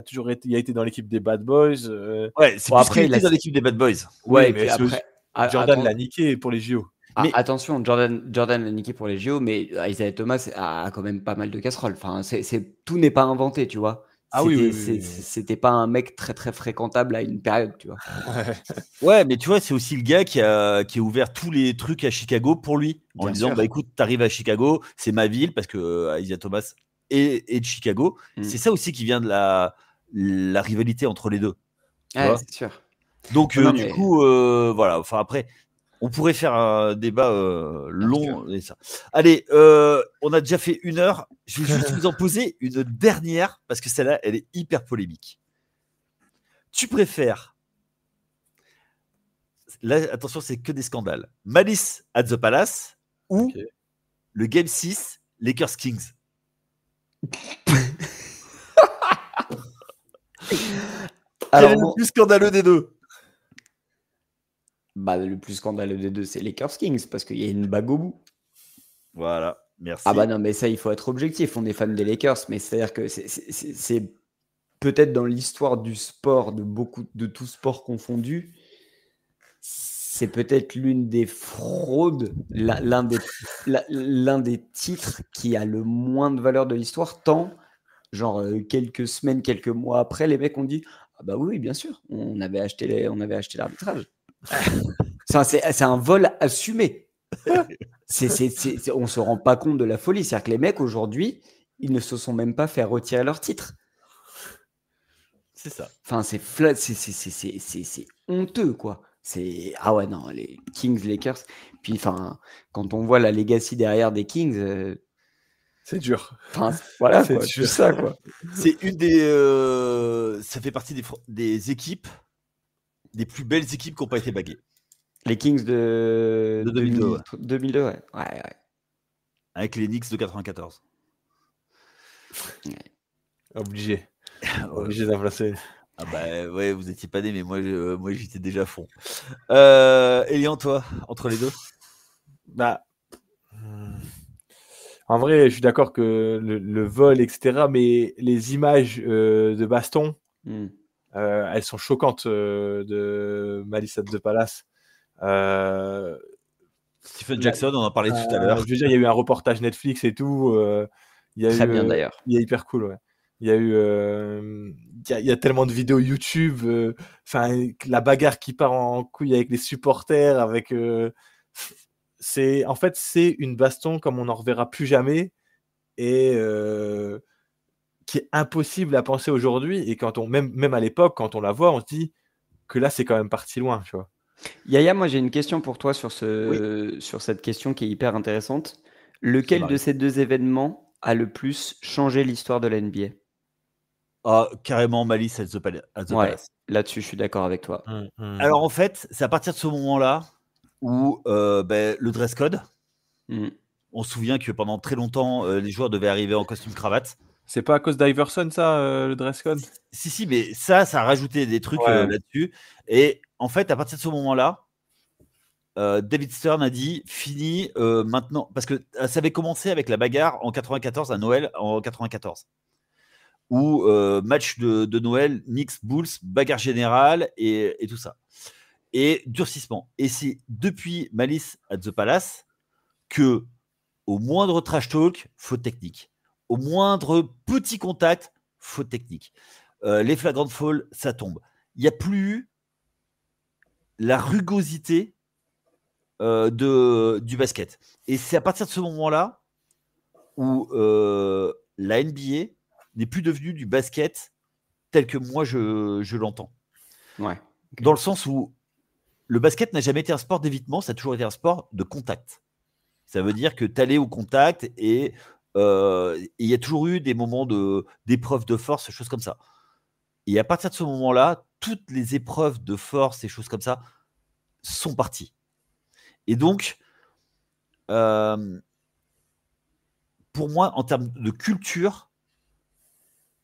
B: a été dans l'équipe des Bad Boys.
A: Ouais, c'est après il était dans l'équipe des Bad Boys.
B: Ouais, mais après, Jordan l'a niqué pour les JO.
C: Mais attention, Jordan l'a niqué pour les JO, mais Isaiah Thomas a quand même pas mal de casseroles. Enfin, tout n'est pas inventé, tu vois. C'était pas un mec très très fréquentable à une période, tu vois.
A: Ouais, mais tu vois, c'est aussi le gars qui a ouvert tous les trucs à Chicago pour lui, en disant bah écoute, t'arrives à Chicago, c'est ma ville, parce que Isaiah Thomas est de Chicago. C'est ça aussi qui vient de la rivalité entre les deux.
C: C'est sûr.
A: Donc du coup, voilà. Enfin après. On pourrait faire un débat long. Et ça. Allez, on a déjà fait 1 heure. Je vais juste vous en poser une dernière, parce que celle-là, elle est hyper polémique. Tu préfères là, attention, c'est que des scandales. Malice at the Palace ou le Game 6, Lakers Kings.
C: Alors,
A: Quel est le plus scandaleux des deux?
C: Bah, le plus scandaleux des deux, c'est Lakers Kings, parce qu'il y a une bague au bout.
A: Voilà, merci.
C: Ah bah non, mais ça, il faut être objectif. On est fan des Lakers, mais c'est-à-dire que c'est peut-être dans l'histoire du sport, de tout sport confondu, c'est peut-être l'une des fraudes, l'un des titres qui a le moins de valeur de l'histoire, tant, genre, quelques semaines, quelques mois après, les mecs ont dit « Ah bah oui, bien sûr, on avait acheté l'arbitrage. » C'est un vol assumé. On ne se rend pas compte de la folie. C'est-à-dire que les mecs, aujourd'hui, ils ne se sont même pas fait retirer leur titre.
A: C'est ça.
C: Enfin, c'est honteux, quoi. Ah ouais, non, les Kings, Lakers. Puis, enfin, quand on voit la legacy derrière des Kings,
B: c'est dur.
C: Enfin, voilà,
B: C'est
C: quoi,
B: dur.
C: juste ça, quoi.
A: C'est une des. Ça fait partie des équipes, des plus belles équipes qui n'ont pas été baguées.
C: Les Kings de
A: 2002, ouais.
C: 2002, ouais. Ouais.
A: Avec les Knicks de 94.
B: Obligé d'en placer.
A: Ah bah ouais, vous étiez pas né, mais moi j'étais déjà à fond. Elian, toi, entre les deux?
B: Bah, en vrai, je suis d'accord que le vol, etc., mais les images de baston, elles sont choquantes de Malice at the Palace.
A: Stephen Jackson, on en parlait tout à l'heure.
B: Je veux dire, il y a eu un reportage Netflix et tout.
C: Très bien d'ailleurs.
B: Il y a hyper cool, ouais. Il y a eu, il y a tellement de vidéos YouTube. Enfin, la bagarre qui part en couille avec les supporters, avec. En fait, c'est une baston comme on n'en reverra plus jamais et qui est impossible à penser aujourd'hui. Et quand même à l'époque, quand on la voit, on se dit que là, c'est quand même parti loin, tu vois.
C: Yaya, moi j'ai une question pour toi sur cette question qui est hyper intéressante. Lequel de ces deux événements a le plus changé l'histoire de la NBA?
A: Ah, carrément Malice at the Palace.
C: Là-dessus, je suis d'accord avec toi.
A: Alors en fait, c'est à partir de ce moment-là où le dress code. On se souvient que pendant très longtemps, les joueurs devaient arriver en costume cravate.
B: C'est pas à cause d'Iverson, ça, le dress code?
A: Si, mais ça a rajouté des trucs là-dessus. Et en fait, à partir de ce moment-là, David Stern a dit fini maintenant, parce que ça avait commencé avec la bagarre en 94 à Noël en 94, où match de Noël, Knicks Bulls, bagarre générale et tout ça, et durcissement. Et c'est depuis Malice at the Palace que au moindre trash talk, faute technique. Au moindre petit contact, faute technique. Les flagrant fall, ça tombe. Il n'y a plus la rugosité du basket. Et c'est à partir de ce moment-là où la NBA n'est plus devenue du basket tel que moi je l'entends.
C: Ouais.
A: Dans le sens où le basket n'a jamais été un sport d'évitement, ça a toujours été un sport de contact. Ça veut dire que tu allais au contact et il y a toujours eu des moments d'épreuves de force, choses comme ça. Et à partir de ce moment-là, toutes les épreuves de force et choses comme ça sont parties. Et donc, pour moi, en termes de culture,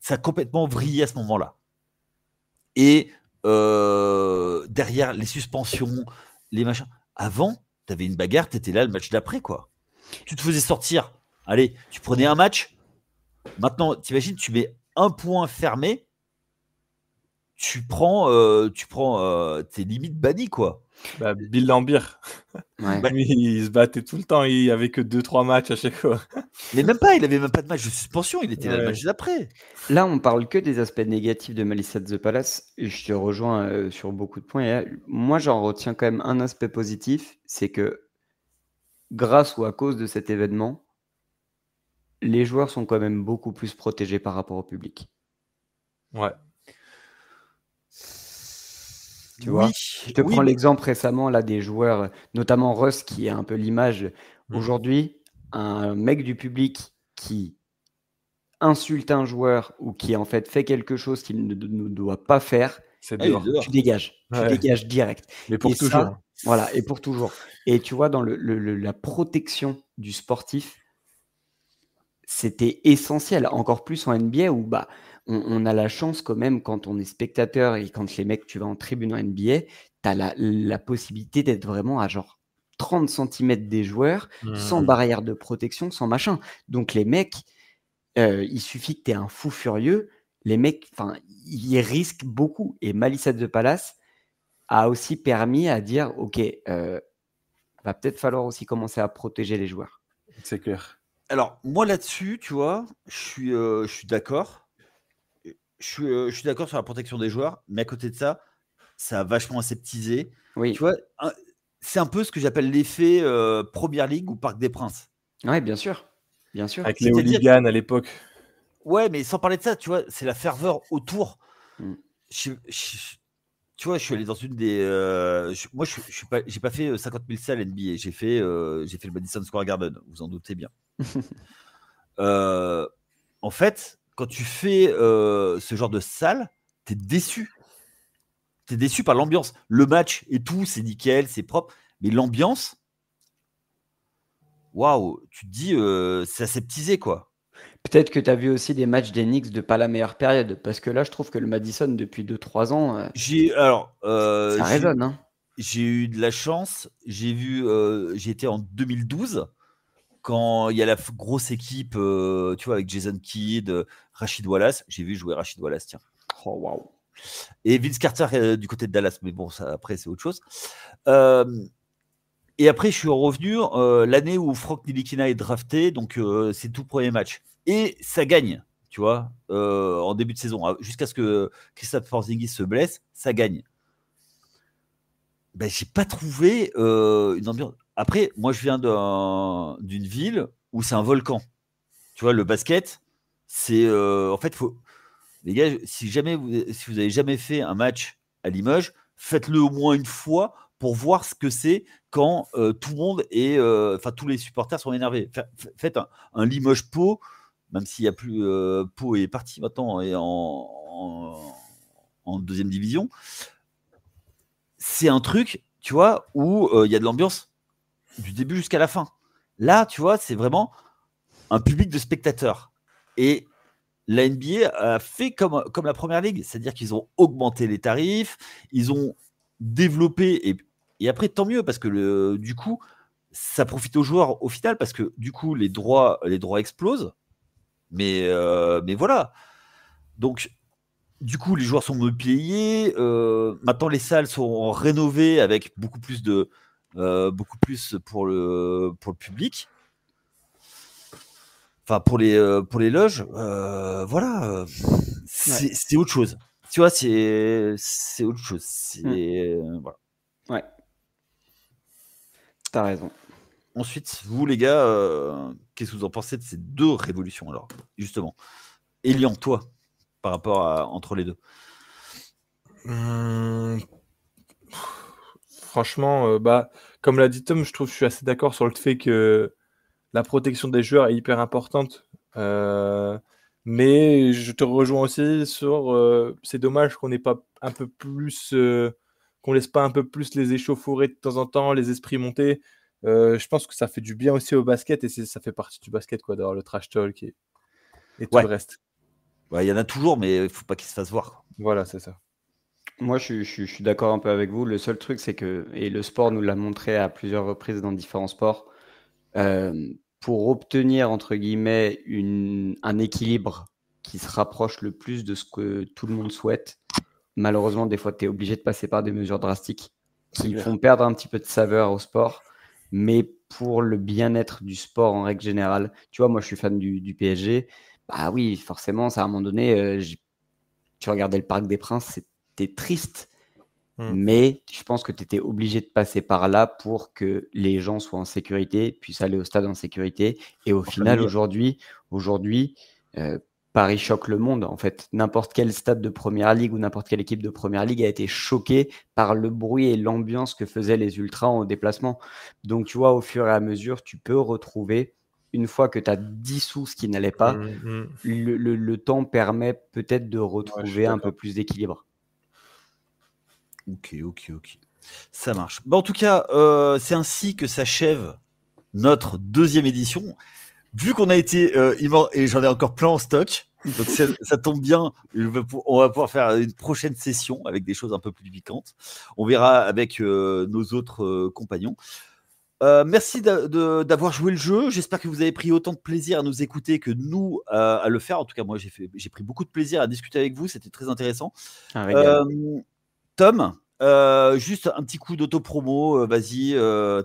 A: ça a complètement vrillé à ce moment-là. Et derrière les suspensions, les machins. Avant, tu avais une bagarre, tu étais là le match d'après, quoi. Tu te faisais sortir. Allez, tu prenais un match. Maintenant, t'imagines, tu mets un point fermé. Tu prends tes limites bannies, quoi.
B: Bah, Bill Laimbeer.
C: Ouais.
B: Lui, il se battait tout le temps. Il n'y avait que 2-3 matchs à chaque fois.
A: Mais même pas, il avait même pas de match de suspension. Il était là le match d'après.
C: Là, on parle que des aspects négatifs de Malice at the Palace. Et je te rejoins sur beaucoup de points. Et là, moi, j'en retiens quand même un aspect positif. C'est que grâce ou à cause de cet événement, les joueurs sont quand même beaucoup plus protégés par rapport au public.
B: Ouais.
C: Tu vois, je te prends l'exemple récemment là des joueurs, notamment Russ, qui est un peu l'image. Aujourd'hui, un mec du public qui insulte un joueur ou qui en fait fait quelque chose qu'il ne doit pas faire,
B: c'est dehors.
C: tu dégages. Tu dégages direct.
B: Mais pour
C: et
B: toujours.
C: Voilà, et pour toujours. Et tu vois, dans la protection du sportif, c'était essentiel, encore plus en NBA où bah, on a la chance quand même quand on est spectateur et quand les mecs, tu vas en tribune en NBA, tu as la possibilité d'être vraiment à genre 30 centimètres des joueurs, sans barrière de protection, sans machin. Donc les mecs, il suffit que tu aies un fou furieux, les mecs, ils risquent beaucoup. Et Malice at the Palace a aussi permis à dire, ok, va peut-être falloir aussi commencer à protéger les joueurs.
B: C'est clair.
A: Alors, moi là-dessus, tu vois, je suis d'accord. Je suis d'accord sur la protection des joueurs, mais à côté de ça, ça a vachement aseptisé.
C: Oui,
A: Tu vois, c'est un peu ce que j'appelle l'effet Première Ligue ou Parc des Princes.
C: ouais, bien sûr. Bien sûr.
B: Avec les
A: C'est-à-dire,
B: hooligans à l'époque.
A: ouais, mais sans parler de ça, tu vois, c'est la ferveur autour.
C: Mm.
A: Tu vois, je suis allé dans une des. Moi, je suis pas, j'ai pas fait 50 000 salles NBA. J'ai fait le Madison Square Garden. Vous en doutez bien. Euh, En fait, quand tu fais ce genre de salle, t'es déçu. T'es déçu par l'ambiance. Le match et tout, c'est nickel, c'est propre. Mais l'ambiance, waouh, tu te dis, c'est aseptisé, quoi.
C: Peut-être que tu as vu aussi des matchs des Knicks de pas la meilleure période, parce que là, je trouve que le Madison, depuis 2-3 ans, ça résonne. Hein.
A: J'ai eu de la chance. J'ai été en 2012 quand il y a la grosse équipe, tu vois, avec Jason Kidd, Rachid Wallace. J'ai vu jouer Rachid Wallace, tiens.
C: Oh, waouh.
A: Et Vince Carter du côté de Dallas, mais bon, ça après c'est autre chose. Et après, je suis revenu l'année où Frank Ntilikina est drafté, donc c'est tout premier match. Et ça gagne, tu vois, en début de saison, jusqu'à ce que Kristaps Porzingis se blesse, ça gagne. Ben, j'ai pas trouvé une ambiance. Après, moi, je viens d'une ville où c'est un volcan. Tu vois, le basket, c'est en fait, les gars, si vous avez jamais fait un match à Limoges, faites-le au moins une fois pour voir ce que c'est quand tout le monde est, tous les supporters sont énervés. Faites un Limoges-Pau, même s'il y a plus Pau est parti maintenant et en deuxième division. C'est un truc, tu vois, où il y a de l'ambiance du début jusqu'à la fin. Là, tu vois, c'est vraiment un public de spectateurs. Et la NBA a fait comme la première ligue, c'est-à-dire qu'ils ont augmenté les tarifs, ils ont développé, et après, tant mieux, parce que du coup, ça profite aux joueurs au final, parce que du coup, les droits explosent. Mais voilà. Donc, du coup, les joueurs sont mieux payés. Maintenant, les salles sont rénovées avec beaucoup plus pour le public. Enfin, pour les loges, voilà, c'est autre chose. Tu vois, c'est autre chose. Voilà.
C: Ouais. T'as raison.
A: Ensuite, vous les gars, qu'est-ce que vous en pensez de ces deux révolutions alors, justement, Elian, toi, par rapport entre les deux?
B: Franchement, comme l'a dit Tom, je trouve que je suis assez d'accord sur le fait que la protection des joueurs est hyper importante. Mais je te rejoins aussi sur c'est dommage qu'on n'ait pas un peu plus qu'on laisse pas un peu plus les échauffourées de temps en temps, les esprits monter. Je pense que ça fait du bien aussi au basket et ça fait partie du basket quoi, d'avoir le trash talk et tout le reste.
A: Ouais, il y en a toujours, mais il faut pas qu'ils se fassent voir, quoi.
B: Voilà, c'est ça.
C: Moi, je suis d'accord un peu avec vous. Le seul truc, c'est que, et le sport nous l'a montré à plusieurs reprises dans différents sports, pour obtenir, entre guillemets, un équilibre qui se rapproche le plus de ce que tout le monde souhaite, malheureusement, des fois, tu es obligé de passer par des mesures drastiques qui font perdre un petit peu de saveur au sport. Mais pour le bien-être du sport en règle générale, tu vois, moi, je suis fan du PSG. Bah oui, forcément, ça, à un moment donné, tu regardais le Parc des Princes, c'était triste. Mais je pense que tu étais obligé de passer par là pour que les gens soient en sécurité, puissent aller au stade en sécurité. Et au final, aujourd'hui, Paris choque le monde. En fait, n'importe quel stade de première ligue ou n'importe quelle équipe de première ligue a été choqué par le bruit et l'ambiance que faisaient les ultras en déplacement. Donc, tu vois, au fur et à mesure, tu peux retrouver, une fois que tu as dissous ce qui n'allait pas, le temps permet peut-être de retrouver un peu plus d'équilibre.
A: Ok. Ça marche. Bon, en tout cas, c'est ainsi que s'achève notre 2e édition. Vu qu'on a été et j'en ai encore plein en stock, donc ça tombe bien. On va pouvoir faire une prochaine session avec des choses un peu plus piquantes. On verra avec nos autres compagnons. Merci d'avoir joué le jeu. J'espère que vous avez pris autant de plaisir à nous écouter que nous à le faire. En tout cas, moi, j'ai pris beaucoup de plaisir à discuter avec vous. C'était très intéressant. Tom, juste un petit coup d'auto-promo. Vas-y,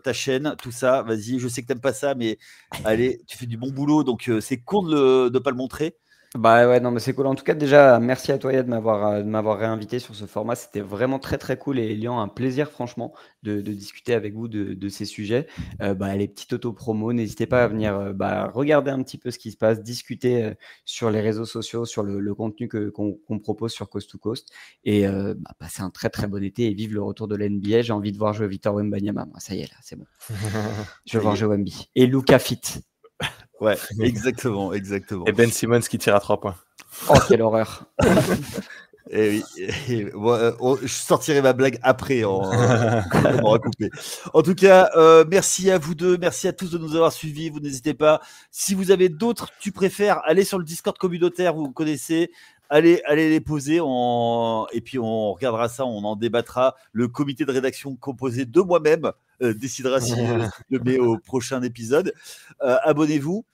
A: ta chaîne, tout ça. Vas-y, je sais que t'aimes pas ça, mais allez, tu fais du bon boulot. Donc, c'est con de ne pas le montrer.
C: Bah ouais, non, mais c'est cool. En tout cas, déjà, merci à toi, Yad, de m'avoir réinvité sur ce format. C'était vraiment très, très cool. Et Elian, un plaisir, franchement, de discuter avec vous de ces sujets. Les petites auto-promos, n'hésitez pas à venir regarder un petit peu ce qui se passe, discuter sur les réseaux sociaux, sur le contenu qu'on propose sur Coast to Coast. Et passer un très, très bon été et vive le retour de l'NBA. J'ai envie de voir jouer Victor Wembanyama. Moi, ça y est, là, c'est bon. Je veux voir jouer Wemby. Et Luka Fit.
A: Ouais, exactement.
B: Et Ben Simmons qui tire à 3 points.
C: Oh, quelle horreur.
A: Et oui, je sortirai ma blague après, on va couper. En tout cas, merci à vous deux, merci à tous de nous avoir suivis. Vous n'hésitez pas, si vous avez d'autres, tu préfères, allez sur le Discord communautaire, vous connaissez, allez les poser, et puis on regardera ça, on en débattra. Le comité de rédaction composé de moi-même décidera si je le mets au prochain épisode. Abonnez-vous.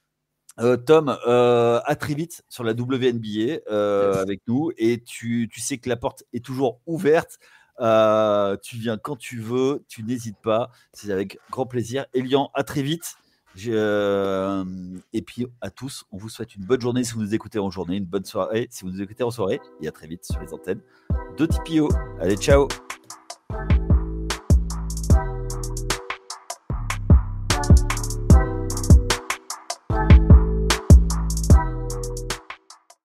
A: Tom, à très vite sur la WNBA avec nous, et tu sais que la porte est toujours ouverte. Tu viens quand tu veux, tu n'hésites pas, c'est avec grand plaisir. Elian, à très vite. Et puis à tous, on vous souhaite une bonne journée si vous nous écoutez en journée, une bonne soirée si vous nous écoutez en soirée, et à très vite sur les antennes de TPO. Allez, ciao.